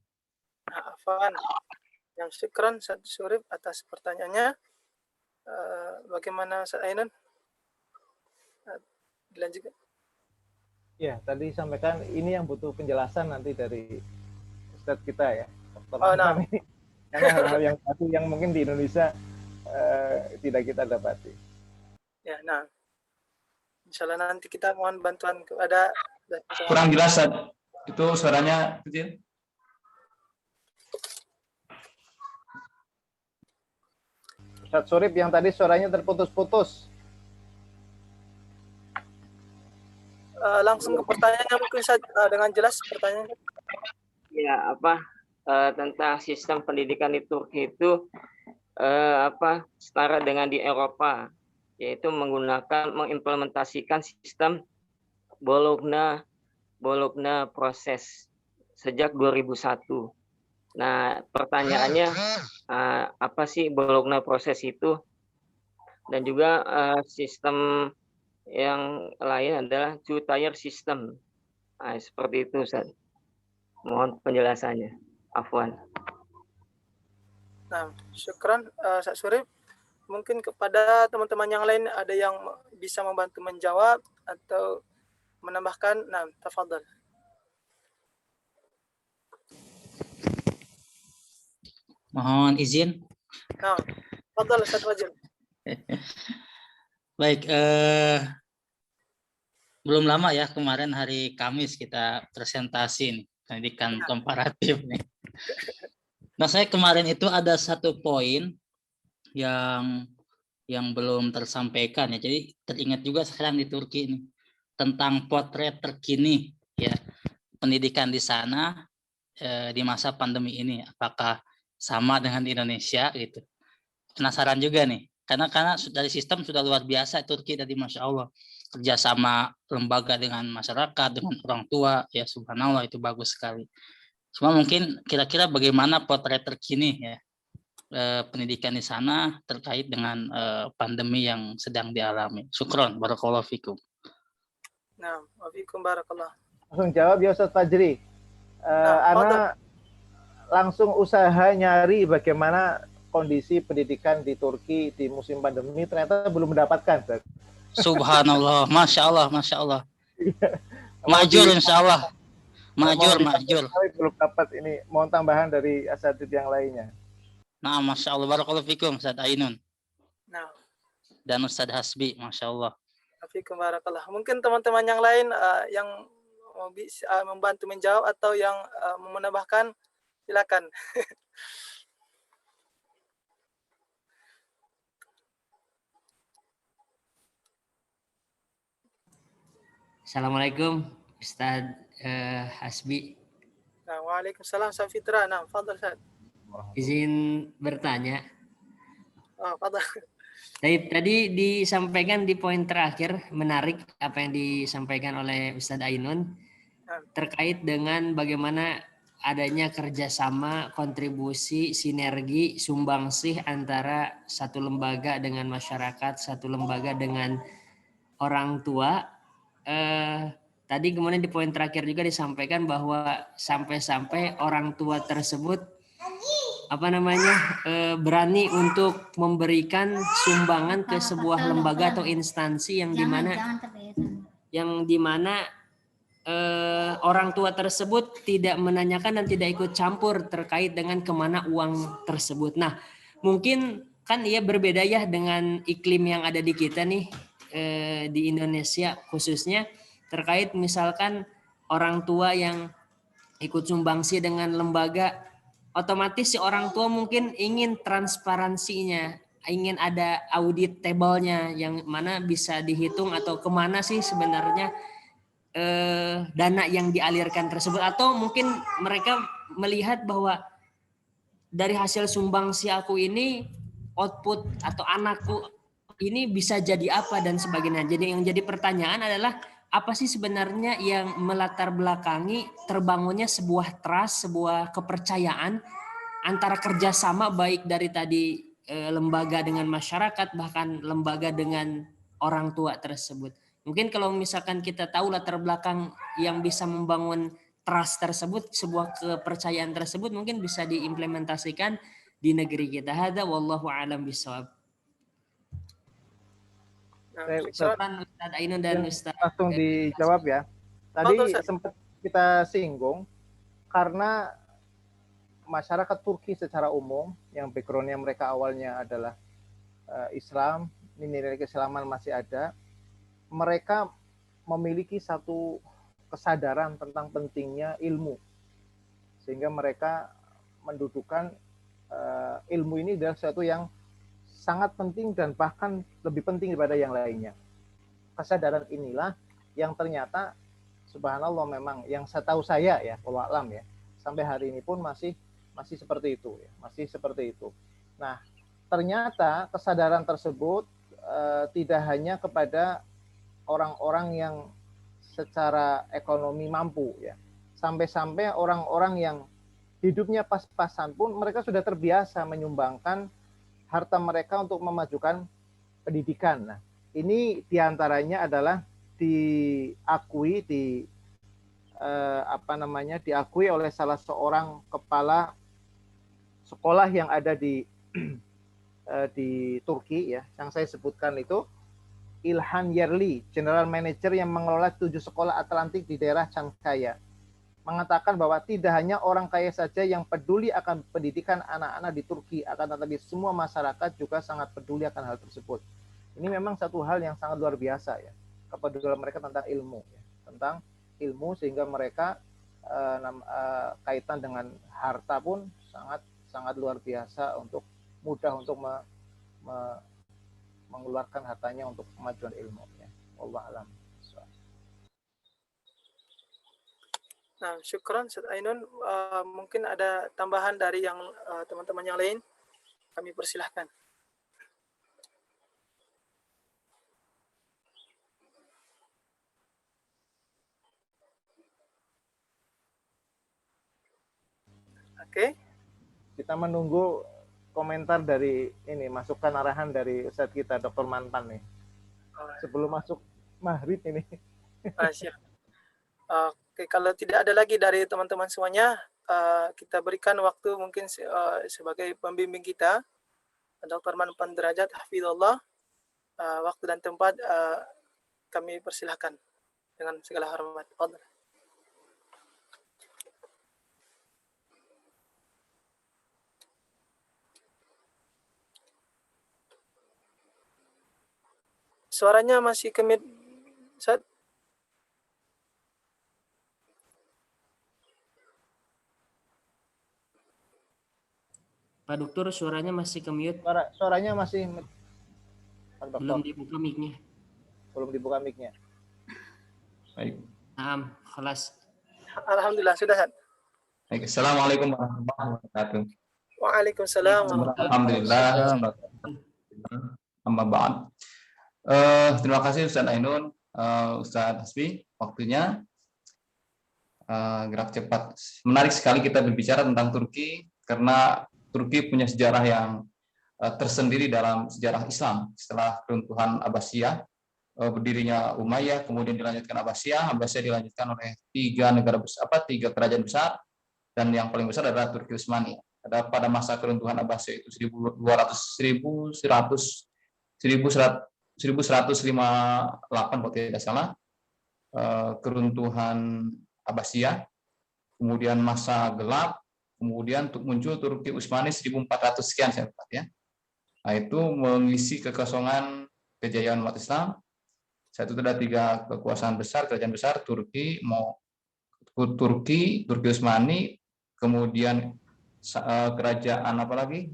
Speaker 1: Afwan. Yang syukran Ustaz Surip atas pertanyaannya. Bagaimana Ustaz Ainun? Dilanjutkan.
Speaker 4: Ya, tadi sampaikan ini yang butuh penjelasan nanti dari Ustaz kita ya.
Speaker 1: Nah.
Speaker 4: Ini. Karena hal-hal yang baru yang mungkin di Indonesia tidak kita dapati.
Speaker 1: Ya, nah. Insyaallah nanti kita mohon bantuan kepada.
Speaker 2: Kurang jelas, itu suaranya kecil.
Speaker 4: Ustaz Surip yang tadi suaranya terputus-putus.
Speaker 1: Langsung ke pertanyaannya mungkin dengan jelas pertanyaannya.
Speaker 5: Ya, tentang sistem pendidikan di Turki itu setara dengan di Eropa, yaitu mengimplementasikan sistem Bologna proses sejak 2001. Nah, pertanyaannya apa sih Bologna proses itu? Dan juga sistem yang lain adalah two-tier system. Nah, seperti itu, Ustaz. Mohon penjelasannya. Afwan.
Speaker 1: Nah, syukran Ustaz Surip. Mungkin kepada teman-teman yang lain ada yang bisa membantu menjawab atau menambahkan. Nah, tafadhal.
Speaker 6: Mohon izin.
Speaker 1: Nah, fadal Ustaz Fajr.
Speaker 6: Baik, belum lama ya, kemarin hari Kamis kita presentasi nih, pendidikan komparatif nih. Nah, saya kemarin itu ada satu poin yang belum tersampaikan ya. Jadi teringat juga sekarang di Turki ini tentang potret terkini ya pendidikan di sana di masa pandemi ini. Apakah sama dengan di Indonesia gitu? Penasaran juga nih. Karena dari sistem sudah luar biasa Turki tadi, masya Allah, kerjasama lembaga dengan masyarakat, dengan orang tua, ya subhanallah itu bagus sekali. Cuma mungkin kira-kira bagaimana potret terkini ya pendidikan di sana terkait dengan pandemi yang sedang dialami. Syukron, barakallahu fikum.
Speaker 1: Nah, wafikum barakallah.
Speaker 4: Langsung jawab ya Ustaz Fajri. Ana langsung usaha nyari bagaimana kondisi pendidikan di Turki di musim pandemi, ternyata belum mendapatkan, Ustaz.
Speaker 6: Subhanallah, masya Allah, masya Allah. Majur insya Allah. Majur.
Speaker 4: Tapi belum dapat ini, mohon tambahan dari asatidz yang lainnya.
Speaker 6: Nah, masya Allah, barakallahu fikum Ustaz Ainun.
Speaker 1: Nah,
Speaker 6: dan Ustaz Hasbi, masya Allah.
Speaker 1: wafikum barakallah. Mungkin teman-teman yang lain yang bisa membantu menjawab atau yang mau menambahkan, silakan.
Speaker 7: Assalamualaikum Ustaz Hasbi.
Speaker 1: Nah, waalaikumsalam Ustaz Fitra. Nah, fadal Ustaz.
Speaker 7: Izin bertanya.
Speaker 1: Oh, fadal.
Speaker 7: Tadi disampaikan di poin terakhir, menarik apa yang disampaikan oleh Ustadz Ainun terkait dengan bagaimana adanya kerjasama, kontribusi, sinergi, sumbangsih antara satu lembaga dengan masyarakat, satu lembaga dengan orang tua. Tadi kemudian di poin terakhir juga disampaikan bahwa sampai-sampai orang tua tersebut berani untuk memberikan sumbangan ke sebuah lembaga atau instansi yang dimana orang tua tersebut tidak menanyakan dan tidak ikut campur terkait dengan kemana uang tersebut. Nah, mungkin kan ia berbeda ya dengan iklim yang ada di kita nih di Indonesia khususnya terkait misalkan orang tua yang ikut sumbangsi dengan lembaga, otomatis si orang tua mungkin ingin transparansinya, ingin ada audit table-nya yang mana bisa dihitung atau kemana sih sebenarnya dana yang dialirkan tersebut, atau mungkin mereka melihat bahwa dari hasil sumbangsi aku ini output atau anakku ini bisa jadi apa dan sebagainya. Jadi yang jadi pertanyaan adalah apa sih sebenarnya yang melatar belakangi terbangunnya sebuah trust, sebuah kepercayaan antara kerjasama baik dari tadi lembaga dengan masyarakat, bahkan lembaga dengan orang tua tersebut. Mungkin kalau misalkan kita tahu latar belakang yang bisa membangun trust tersebut, sebuah kepercayaan tersebut mungkin bisa diimplementasikan di negeri kita. Hadza wallahu a'lam bishawab. Ustaz Ainun dan Ustaz
Speaker 4: langsung dijawab ya. Tadi sempat kita singgung karena masyarakat Turki secara umum yang backgroundnya mereka awalnya adalah Islam, nilai keislaman masih ada, mereka memiliki satu kesadaran tentang pentingnya ilmu, sehingga mereka mendudukan ilmu ini adalah sesuatu yang sangat penting dan bahkan lebih penting daripada yang lainnya. Kesadaran inilah yang ternyata subhanallah memang yang setahu saya ya, wallahu alam ya, sampai hari ini pun masih seperti itu ya, masih seperti itu. Nah, ternyata kesadaran tersebut tidak hanya kepada orang-orang yang secara ekonomi mampu ya, sampai-sampai orang-orang yang hidupnya pas-pasan pun mereka sudah terbiasa menyumbangkan harta mereka untuk memajukan pendidikan. Nah, ini diantaranya adalah diakui diakui oleh salah seorang kepala sekolah yang ada di Turki ya, yang saya sebutkan itu İlhan Yerli, General Manager yang mengelola 7 sekolah Atlantik di daerah Çankaya. mengatakan bahwa tidak hanya orang kaya saja yang peduli akan pendidikan anak-anak di Turki, akan tetapi semua masyarakat juga sangat peduli akan hal tersebut. Ini memang satu hal yang sangat luar biasa ya, kepedulian mereka tentang ilmu, ya. Tentang ilmu, sehingga mereka kaitan dengan harta pun sangat luar biasa, untuk mudah untuk mengeluarkan hartanya untuk kemajuan ilmu. Ya. Wallahu a'lam.
Speaker 1: Nah, syukran Ustaz Ainun. Mungkin ada tambahan dari yang teman-teman yang lain. Kami persilahkan. Oke.
Speaker 4: Kita menunggu komentar dari ini, masukan arahan dari Ustadz kita, Dr. Manpan nih. Sebelum masuk maghrib ini.
Speaker 1: Siap. Oke, kalau tidak ada lagi dari teman-teman semuanya, kita berikan waktu mungkin sebagai pembimbing kita, Dr. Manpan Derajat, Hafizullah, waktu dan tempat kami persilahkan dengan segala hormat. Fadhil. Suaranya masih kemit, Ustaz.
Speaker 7: Pak Dokter, suaranya masih ke-mute.
Speaker 4: Suaranya masih
Speaker 7: Belum dibuka mic-nya.
Speaker 4: Belum dibuka mic-nya.
Speaker 2: Baik.
Speaker 7: Naam, kelas.
Speaker 1: Alhamdulillah sudah, Ustaz.
Speaker 2: Baik. Assalamualaikum warahmatullahi wabarakatuh.
Speaker 1: Waalaikumsalam.
Speaker 2: Alhamdulillah. Amma ba'd. Terima kasih Ustaz Ainun, Ustaz Hasbi, waktunya. Gerak cepat. Menarik sekali kita berbicara tentang Turki, karena Turki punya sejarah yang tersendiri dalam sejarah Islam. Setelah keruntuhan Abbasiyah, berdirinya Umayyah, kemudian dilanjutkan Abbasiyah dilanjutkan oleh tiga kerajaan besar, dan yang paling besar adalah Turki Utsmani. Pada masa keruntuhan Abbasiyah itu 1158 kalau tidak salah, keruntuhan Abbasiyah, kemudian masa gelap, kemudian muncul Turki Utsmani 1400 sekian saya lihat ya. Nah, itu mengisi kekosongan kejayaan umat Islam. Saat itu ada tiga kekuasaan besar, kerajaan besar, Turki Utsmani, kemudian kerajaan apa lagi?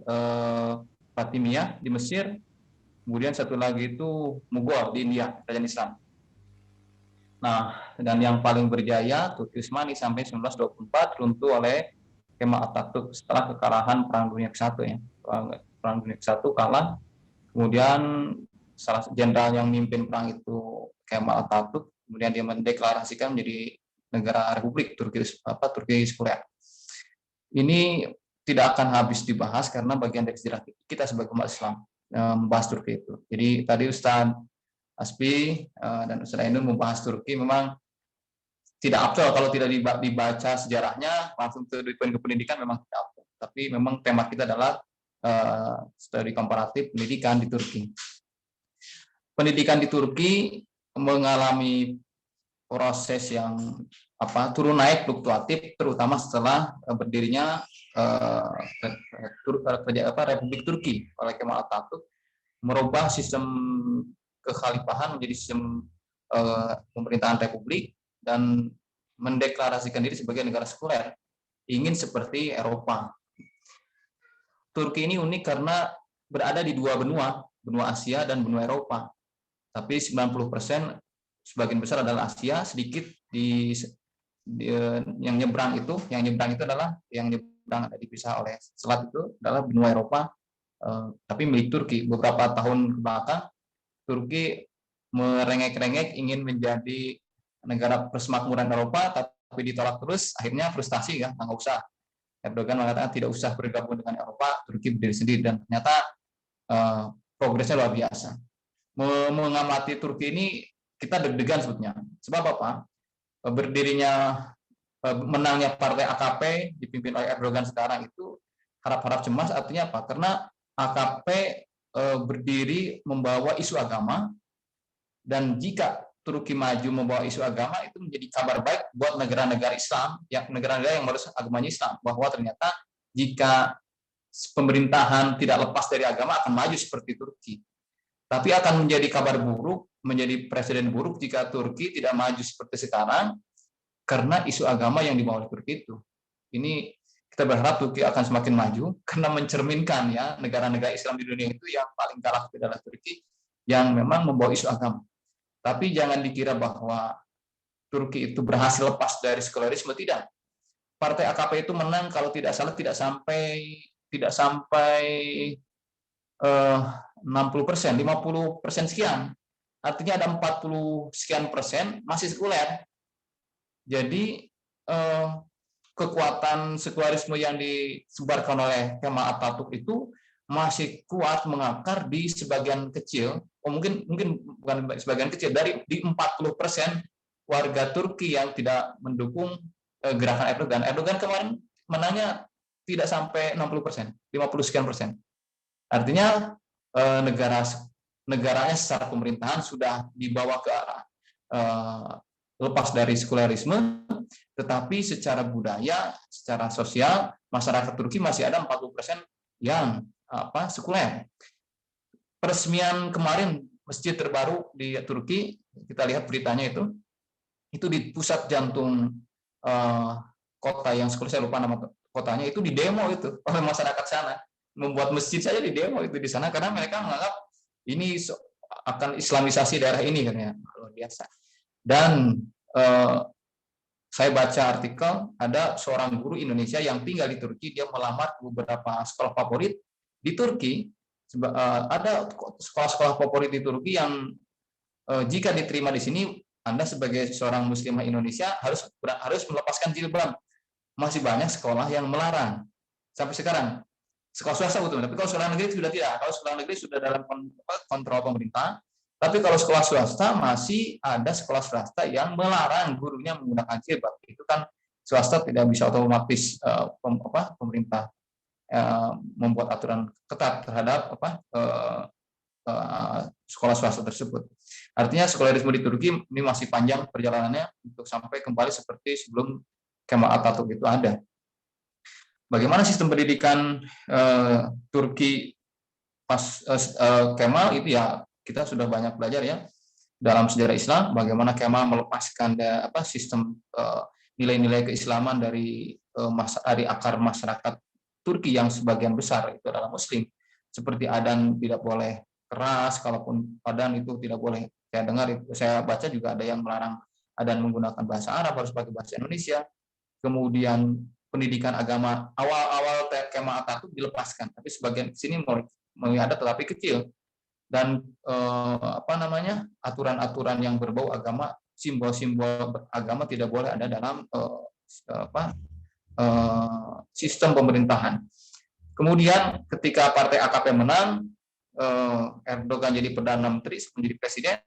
Speaker 2: Fatimiyah di Mesir, kemudian satu lagi itu Mughal di India, kerajaan Islam. Nah, dan yang paling berjaya Turki Utsmani sampai 1924 runtuh oleh Kemal Atatürk setelah kekalahan Perang Dunia ke-1 ya. Perang Dunia ke-1 kalah. Kemudian salah jenderal yang memimpin perang itu Kemal Atatürk, kemudian dia mendeklarasikan menjadi negara Republik Turki Sekuler. Ini tidak akan habis dibahas karena bagian dari sejarah kita sebagai umat Islam membahas Turki itu. Jadi tadi Ustaz Aspi dan Ustaz Ainun membahas Turki, memang tidak abdul kalau tidak dibaca sejarahnya langsung ke poin pendidikan, memang tidak abdul. Tapi memang tema kita adalah studi komparatif pendidikan di Turki. Pendidikan di Turki mengalami proses yang turun naik fluktuatif, terutama setelah berdirinya Republik Turki oleh Kemal Atatürk, merubah sistem kekhalifahan menjadi sistem pemerintahan republik dan mendeklarasikan diri sebagai negara sekuler, ingin seperti Eropa. Turki ini unik karena berada di dua benua Asia dan benua Eropa. Tapi 90% sebagian besar adalah Asia, sedikit yang nyebrang itu adalah yang nyebrang dipisah oleh selat itu adalah benua Eropa, tapi milik Turki. Beberapa tahun ke belakang Turki merengek-rengek ingin menjadi negara persemakmuran Eropa, tapi ditolak terus. Akhirnya frustasi ya, nggak usah. Erdogan mengatakan tidak usah bergabung dengan Eropa, Turki berdiri sendiri, dan ternyata progresnya luar biasa. Mengamati Turki ini kita deg-degan sebetulnya. Sebab apa? Menangnya partai AKP dipimpin oleh Erdogan sekarang itu harap-harap cemas. Artinya apa? Karena AKP berdiri membawa isu agama, dan jika Turki maju membawa isu agama itu menjadi kabar baik buat negara-negara Islam, ya negara-negara yang memeluk agamanya Islam, bahwa ternyata jika pemerintahan tidak lepas dari agama akan maju seperti Turki. Tapi akan menjadi kabar buruk, menjadi presiden buruk jika Turki tidak maju seperti sekarang karena isu agama yang dibawa oleh Turki itu. Ini kita berharap Turki akan semakin maju karena mencerminkan ya negara-negara Islam di dunia itu yang paling kalah adalah Turki yang memang membawa isu agama. Tapi jangan dikira bahwa Turki itu berhasil lepas dari sekularisme, tidak. Partai AKP itu menang kalau tidak salah tidak sampai 60%, 50% sekian. Artinya ada 40 sekian persen masih sekuler. Jadi kekuatan sekularisme yang disebarkan oleh Kemal Atatürk itu masih kuat mengakar di sebagian kecil, mungkin bukan sebagian kecil, di 40% warga Turki yang tidak mendukung gerakan Erdogan. Erdogan kemarin menangnya tidak sampai 60%, 50 sekian persen. Artinya negaranya secara pemerintahan sudah dibawa ke arah lepas dari sekularisme, tetapi secara budaya, secara sosial, masyarakat Turki masih ada 40% yang sekuler. Peresmian kemarin masjid terbaru di Turki, kita lihat beritanya itu di pusat jantung kota yang saya lupa nama kotanya, itu di demo itu oleh masyarakat sana, membuat masjid saja di demo itu di sana karena mereka menganggap ini akan islamisasi daerah ini katanya, luar biasa. Dan saya baca artikel ada seorang guru Indonesia yang tinggal di Turki, dia melamar beberapa sekolah favorit di Turki. Ada sekolah-sekolah favorit di Turki yang jika diterima di sini, Anda sebagai seorang muslimah Indonesia harus melepaskan jilbab. Masih banyak sekolah yang melarang sampai sekarang. Sekolah swasta betul, tapi kalau sekolah negeri sudah tidak. Kalau sekolah negeri sudah dalam kontrol pemerintah, tapi kalau sekolah swasta masih ada sekolah swasta yang melarang gurunya menggunakan jilbab. Itu kan swasta tidak bisa otomatis pemerintah membuat aturan ketat terhadap sekolah swasta tersebut. Artinya sekularisme di Turki ini masih panjang perjalanannya untuk sampai kembali seperti sebelum Kemal Atatürk itu ada. Bagaimana sistem pendidikan Turki pas Kemal itu ya kita sudah banyak belajar ya dalam sejarah Islam bagaimana Kemal melepaskan sistem nilai-nilai keislaman dari akar masyarakat Turki yang sebagian besar itu adalah Muslim, seperti adzan tidak boleh keras, kalaupun adzan itu tidak boleh. Saya dengar itu, saya baca juga ada yang melarang adzan menggunakan bahasa Arab, harus pakai bahasa Indonesia. Kemudian pendidikan agama awal-awal Kemal Atatürk dilepaskan, tapi sebagian sini mulai ada tetapi kecil. Dan aturan-aturan yang berbau agama, simbol-simbol agama tidak boleh ada dalam sistem pemerintahan. Kemudian ketika partai AKP menang, Erdogan jadi perdana menteri, menjadi presiden,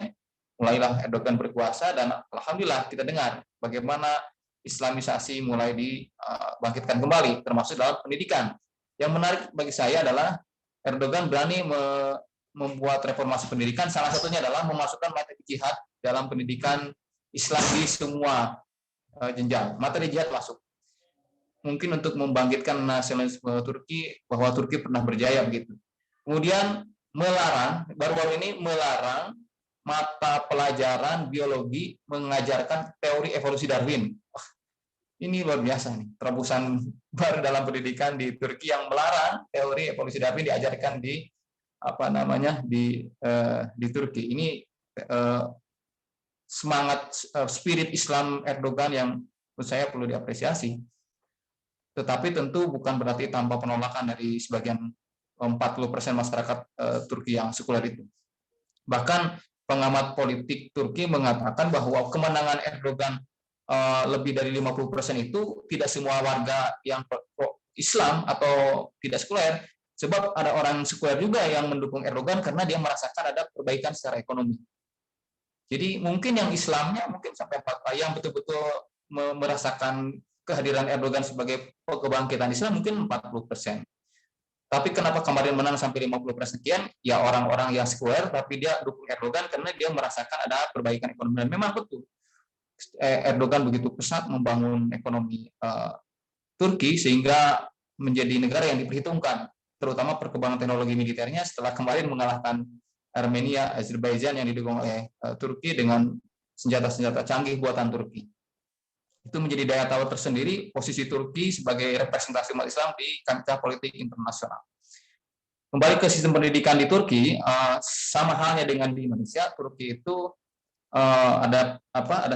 Speaker 2: mulailah Erdogan berkuasa dan alhamdulillah kita dengar bagaimana islamisasi mulai dibangkitkan kembali, termasuk dalam pendidikan. Yang menarik bagi saya adalah Erdogan berani membuat reformasi pendidikan, salah satunya adalah memasukkan materi jihad dalam pendidikan Islam di semua jenjang. Materi jihad masuk. Mungkin untuk membangkitkan nasionalisme Turki, bahwa Turki pernah berjaya begitu. Kemudian baru-baru ini melarang mata pelajaran biologi mengajarkan teori evolusi Darwin. Ini luar biasa nih, terobosan baru dalam pendidikan di Turki yang melarang teori evolusi Darwin diajarkan di di Turki. Ini semangat spirit Islam Erdogan yang menurut saya perlu diapresiasi. Tetapi tentu bukan berarti tanpa penolakan dari sebagian 40% masyarakat Turki yang sekuler itu. Bahkan pengamat politik Turki mengatakan bahwa kemenangan Erdogan lebih dari 50% itu tidak semua warga yang Islam atau tidak sekuler, sebab ada orang sekuler juga yang mendukung Erdogan karena dia merasakan ada perbaikan secara ekonomi. Jadi mungkin yang Islamnya mungkin sampai 4 yang betul-betul merasakan kehadiran Erdogan sebagai kebangkitan Islam mungkin 40%. Tapi kenapa kemarin menang sampai 50% sekian? Ya orang-orang yang square, tapi dia dukung Erdogan karena dia merasakan ada perbaikan ekonomi. Dan memang betul, Erdogan begitu pesat membangun ekonomi Turki sehingga menjadi negara yang diperhitungkan, terutama perkembangan teknologi militernya setelah kemarin mengalahkan Armenia, Azerbaijan yang didukung oleh Turki dengan senjata-senjata canggih buatan Turki. Itu menjadi daya tawar tersendiri posisi Turki sebagai representasi umat Islam di kancah politik internasional. Kembali ke sistem pendidikan di Turki, sama halnya dengan di Indonesia, Turki itu ada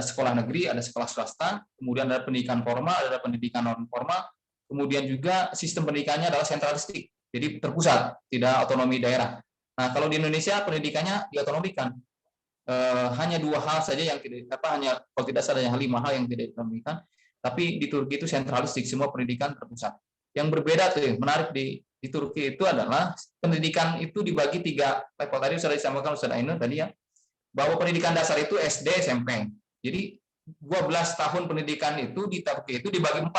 Speaker 2: sekolah negeri, ada sekolah swasta, kemudian ada pendidikan formal, ada pendidikan non formal, kemudian juga sistem pendidikannya adalah sentralistik, jadi terpusat, tidak otonomi daerah. Nah, kalau di Indonesia pendidikannya diotonomikan. Hanya 2 hal saja yang tidak kalau tidak salah hanya 5 hal yang tidak diotonomikan, tapi di Turki itu sentralistik, semua pendidikan terpusat. Yang berbeda tuh menarik di Turki itu adalah pendidikan itu dibagi 3 level. Tadi sudah disampaikan Ustaz Ainun tadi ya, bahwa pendidikan dasar itu SD, SMP. Jadi 12 tahun pendidikan itu di Turki itu dibagi 3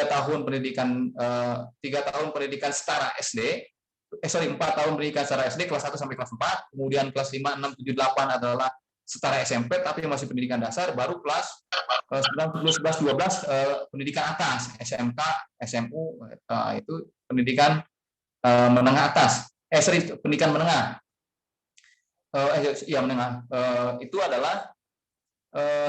Speaker 2: tahun pendidikan 3 tahun pendidikan setara SD, 4 tahun pendidikan setara SD kelas 1 sampai kelas 4, kemudian kelas 5, 6, 7, 8 adalah setara SMP tapi masih pendidikan dasar, baru kelas 9, 10, 11, 12 pendidikan atas, SMK, SMU, itu pendidikan menengah atas. Pendidikan menengah. Menengah. Itu adalah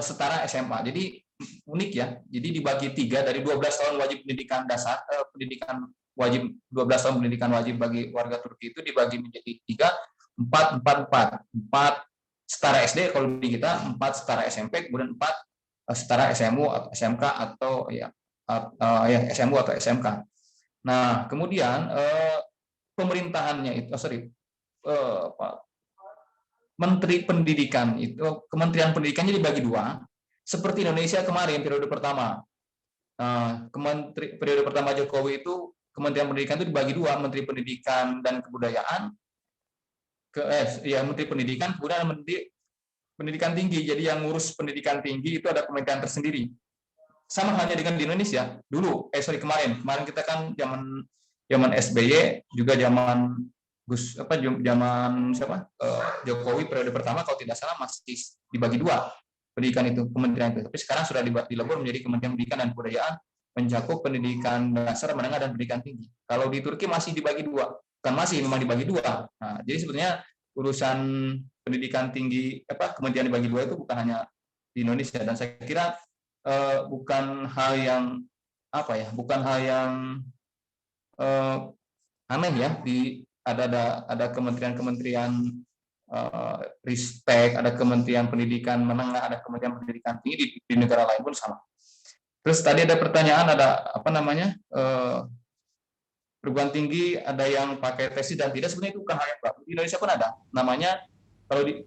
Speaker 2: setara SMA. Jadi unik ya. Jadi dibagi 3 dari 12 tahun wajib pendidikan dasar, pendidikan wajib 12 tahun pendidikan wajib bagi warga Turki itu dibagi menjadi 3, 4 setara SD kalau di kita, 4 setara SMP, kemudian 4 setara SMU atau SMK atau SMU atau SMK. Nah, kemudian pemerintahannya itu Menteri Pendidikan itu, Kementerian Pendidikannya dibagi 2, seperti Indonesia kemarin periode pertama. Periode pertama Jokowi itu Kementerian Pendidikan itu dibagi 2, Menteri Pendidikan dan Kebudayaan, Menteri Pendidikan, kemudian Menteri Pendidikan Tinggi. Jadi yang ngurus pendidikan tinggi itu ada kementerian tersendiri. Sama halnya dengan di Indonesia dulu. Kemarin kita kan zaman SBY juga zaman Jokowi periode pertama kalau tidak salah masih dibagi 2 pendidikan itu, kementerian itu. Tapi sekarang sudah dilebur menjadi Kementerian Pendidikan dan Kebudayaan, mencakup pendidikan dasar, menengah, dan pendidikan tinggi. Kalau di Turki masih dibagi 2, memang dibagi 2. Nah, jadi sebetulnya urusan pendidikan tinggi kementerian dibagi 2 itu bukan hanya di Indonesia, dan saya kira bukan hal yang aneh ya. Ada kementerian-kementerian Ristek, ada kementerian pendidikan menengah, ada kementerian pendidikan tinggi di negara lain pun sama. Terus tadi ada pertanyaan, ada perguruan tinggi ada yang pakai tesis dan tidak, sebenarnya itu bukan hal yang baru. Di Indonesia pun ada, namanya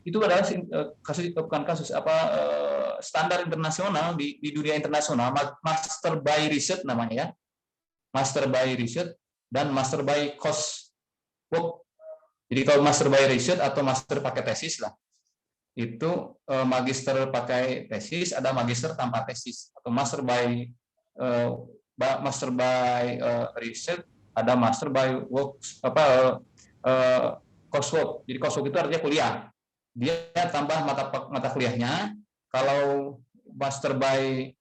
Speaker 2: itu adalah standar internasional di dunia internasional, Master by Research namanya ya, Master by Research dan Master by Coursework. Jadi kalau Master by Research atau Master pakai tesis lah, itu magister pakai tesis, ada magister tanpa tesis, atau Master by Research, ada Master by Coursework. Jadi coursework itu artinya kuliah, dia tambah mata kuliahnya. Kalau Master by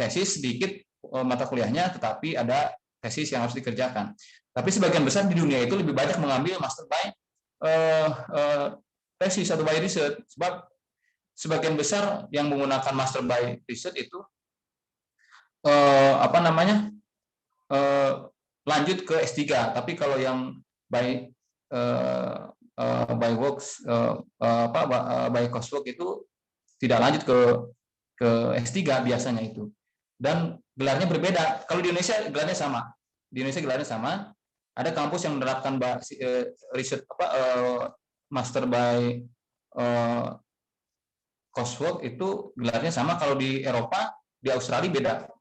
Speaker 2: tesis sedikit mata kuliahnya, tetapi ada tesis yang harus dikerjakan. Tapi sebagian besar di dunia itu lebih banyak mengambil Master by tesis atau by research, sebab sebagian besar yang menggunakan Master by research itu lanjut ke S3. Tapi kalau yang by coursework itu tidak lanjut ke S3 biasanya itu, dan gelarnya berbeda. Kalau di Indonesia gelarnya sama. Ada kampus yang menerapkan riset Master by coursework itu gelarnya sama. Kalau di Eropa, di Australia beda.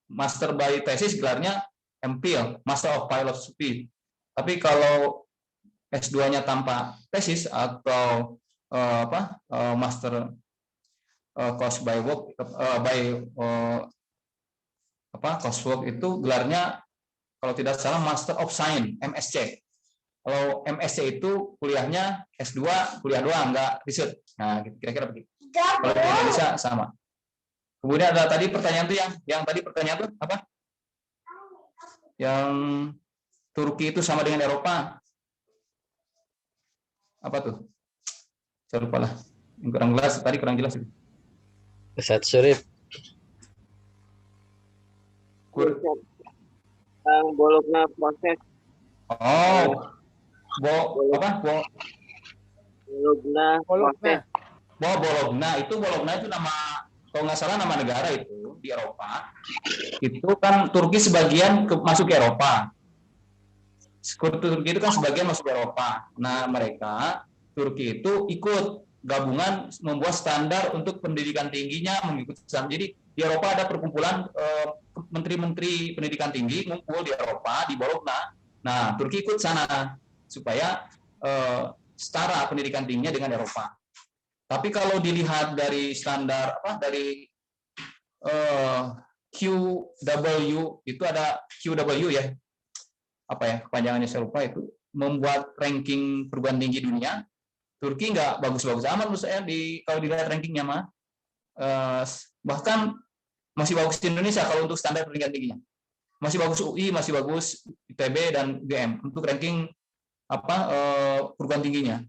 Speaker 2: Master by thesis gelarnya MPhil, Master of Philosophy. Tapi kalau S2-nya tanpa tesis atau Master course by work coursework itu gelarnya kalau tidak salah Master of Science, MSc. Kalau MSc itu kuliahnya S2, kuliah doang, nggak riset. Nah, kira-kira begitu. Kalau di Indonesia sama. Kemudian ada tadi pertanyaan tuh yang tadi pertanyaan tuh apa? Yang Turki itu sama dengan Eropa. Apa tuh? Saya lupa lah. Yang kurang jelas, tadi kurang jelas.
Speaker 8: Ustaz Surip.
Speaker 5: Yang Bologna proses.
Speaker 2: Oh,
Speaker 5: Bologna.
Speaker 2: Bologna itu nama, kalau nggak salah nama negara itu di Eropa. Itu kan Turki sebagian masuk ke Eropa. Turki itu kan sebagian masuk ke Eropa. Nah, mereka Turki itu ikut gabungan membuat standar untuk pendidikan tingginya mengikuti standar. Jadi di Eropa ada perkumpulan menteri-menteri pendidikan tinggi ngumpul di Eropa di Bologna. Nah, Turki ikut sana supaya setara pendidikan tingginya dengan Eropa. Tapi kalau dilihat dari standar dari QW itu ada QW ya, kepanjangannya saya lupa, itu membuat ranking perguruan tinggi dunia. Turki nggak bagus-bagus amat menurut saya kalau dilihat rankingnya mah, bahkan masih bagus di Indonesia kalau untuk standar pendidikan tingginya. Masih bagus UI, masih bagus ITB dan UGM untuk ranking perguruan tingginya.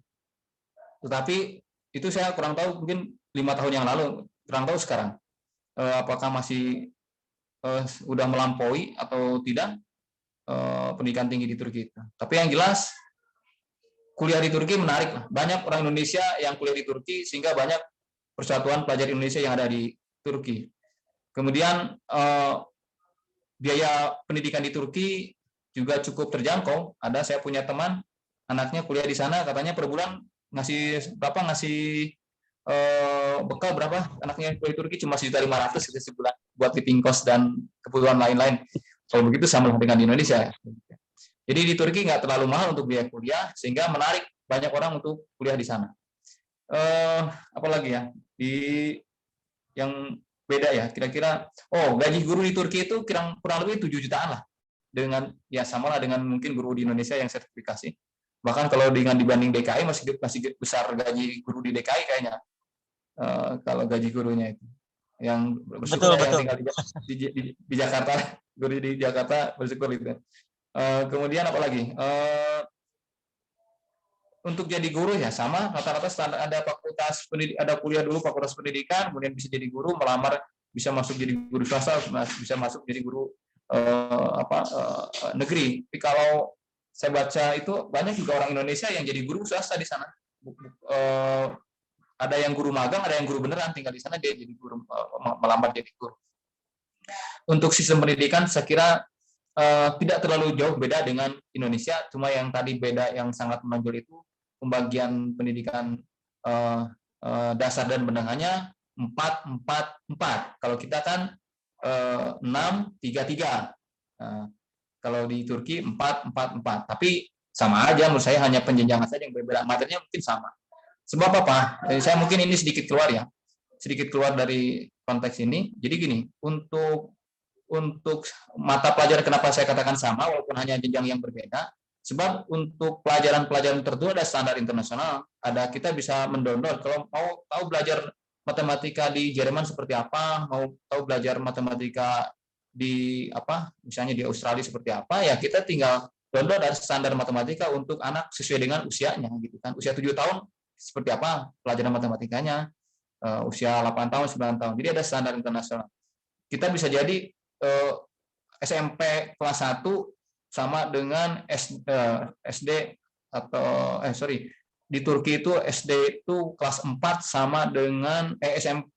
Speaker 2: Tetapi itu saya kurang tahu, mungkin 5 tahun yang lalu, kurang tahu sekarang apakah masih udah melampaui atau tidak pendidikan tinggi di Turki itu. Tapi yang jelas kuliah di Turki menarik. Banyak orang Indonesia yang kuliah di Turki sehingga banyak persatuan pelajar Indonesia yang ada di Turki. Kemudian biaya pendidikan di Turki juga cukup terjangkau. Saya punya teman, anaknya kuliah di sana, katanya per bulan ngasih bekal berapa, anaknya kuliah di Turki cuma 1.500.000 sebulan buat living cost dan kebutuhan lain-lain. Kalau begitu sama dengan di Indonesia. Jadi di Turki nggak terlalu mahal untuk biaya kuliah, sehingga menarik banyak orang untuk kuliah di sana. Apalagi ya, yang beda ya, kira-kira, gaji guru di Turki itu kurang lebih 7 jutaan lah, samalah dengan mungkin guru di Indonesia yang sertifikasi. Bahkan kalau dibanding DKI masih besar gaji guru di DKI kayaknya. Kalau gaji gurunya itu, yang bersyukur yang tinggal di Jakarta, guru di Jakarta bersyukur itu. Kemudian apalagi untuk jadi guru ya sama, rata-rata standar, ada kuliah dulu fakultas pendidikan, kemudian bisa jadi guru, melamar bisa masuk jadi guru swasta, bisa masuk jadi guru negeri. Tapi kalau saya baca itu banyak juga orang Indonesia yang jadi guru swasta di sana. Ada yang guru magang, ada yang guru beneran tinggal di sana, dia jadi guru, melamar jadi guru. Untuk sistem pendidikan saya kira tidak terlalu jauh beda dengan Indonesia, cuma yang tadi beda yang sangat menonjol itu pembagian pendidikan dasar dan menengahnya 4-4-4. Kalau kita kan 6-3-3. Kalau di Turki 4-4-4. Tapi sama aja menurut saya, hanya penjenjangan saja yang berbeda, materinya mungkin sama. Sebab apa? Saya mungkin ini sedikit keluar dari konteks ini. Jadi gini, untuk mata pelajaran kenapa saya katakan sama walaupun hanya jenjang yang berbeda, sebab untuk pelajaran-pelajaran tertentu ada standar internasional, kita bisa mendownload. Kalau mau tahu belajar matematika di Jerman seperti apa, mau tahu belajar matematika misalnya di Australia seperti apa, ya kita tinggal download ada standar matematika untuk anak sesuai dengan usianya gitu kan. Usia 7 tahun seperti apa pelajaran matematikanya, usia 8 tahun, 9 tahun. Jadi ada standar internasional. Kita bisa jadi SMP kelas 1 sama dengan SD atau di Turki itu SD itu kelas 4 sama dengan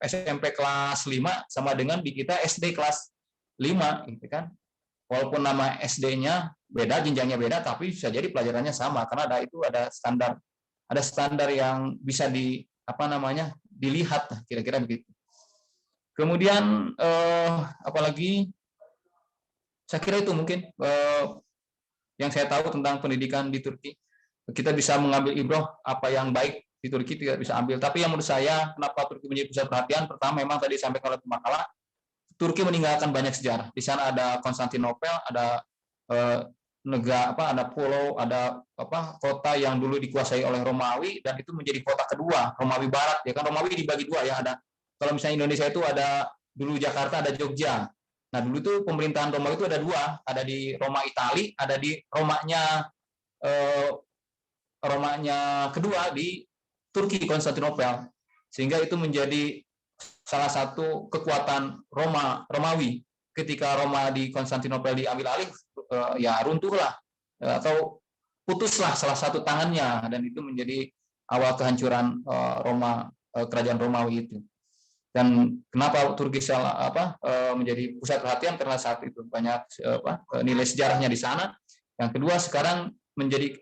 Speaker 2: SMP kelas 5 sama dengan di kita SD kelas 5 gitu kan. Walaupun nama SD-nya beda, jenjangnya beda, tapi bisa jadi pelajarannya sama karena ada standar yang bisa dilihat kira-kira begitu. Kemudian apalagi saya kira itu mungkin yang saya tahu tentang pendidikan di Turki. Kita bisa mengambil ibrah apa yang baik di Turki, tidak bisa ambil. Tapi yang menurut saya kenapa Turki menjadi pusat perhatian, pertama memang tadi disampaikan oleh makalah, Turki meninggalkan banyak sejarah. Di sana ada Konstantinopel, ada negara ada pulau, ada kota yang dulu dikuasai oleh Romawi dan itu menjadi kota kedua, Romawi Barat ya kan. Romawi dibagi dua ya, ada kalau misalnya Indonesia itu ada dulu Jakarta, ada Jogja. Nah dulu itu pemerintahan Romawi itu ada dua, ada di Roma Itali, ada di Romanya kedua di Turki, Konstantinopel, sehingga itu menjadi salah satu kekuatan Romawi. Ketika Roma di Konstantinopel diambil alih, ya runtuhlah atau putuslah salah satu tangannya, dan itu menjadi awal kehancuran kerajaan Romawi itu. Dan kenapa Turki menjadi pusat perhatian, karena saat itu banyak nilai sejarahnya di sana. Yang kedua, sekarang menjadi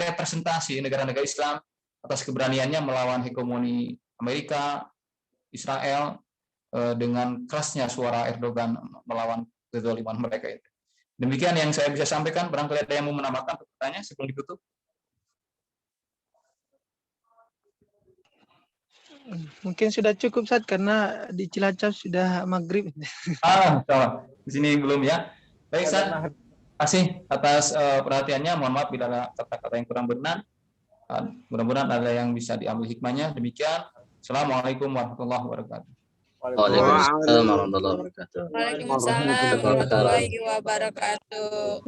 Speaker 2: representasi negara-negara Islam atas keberaniannya melawan hegemoni Amerika, Israel, dengan kerasnya suara Erdogan melawan kezaliman mereka itu. Demikian yang saya bisa sampaikan. Barangkali ada yang mau menambahkan pertanyaan sebelum ditutup.
Speaker 1: Mungkin sudah cukup, Ustaz, karena di Cilacap sudah maghrib.
Speaker 2: Di sini belum ya. Baik, Ustaz. Terima kasih atas perhatiannya. Mohon maaf bila ada kata-kata yang kurang benar. Mudah-mudahan ada yang bisa diambil hikmahnya. Demikian. Assalamualaikum warahmatullahi wabarakatuh.
Speaker 8: Waalaikumsalam warahmatullahi wabarakatuh.
Speaker 9: Waalaikumsalam warahmatullahi wabarakatuh.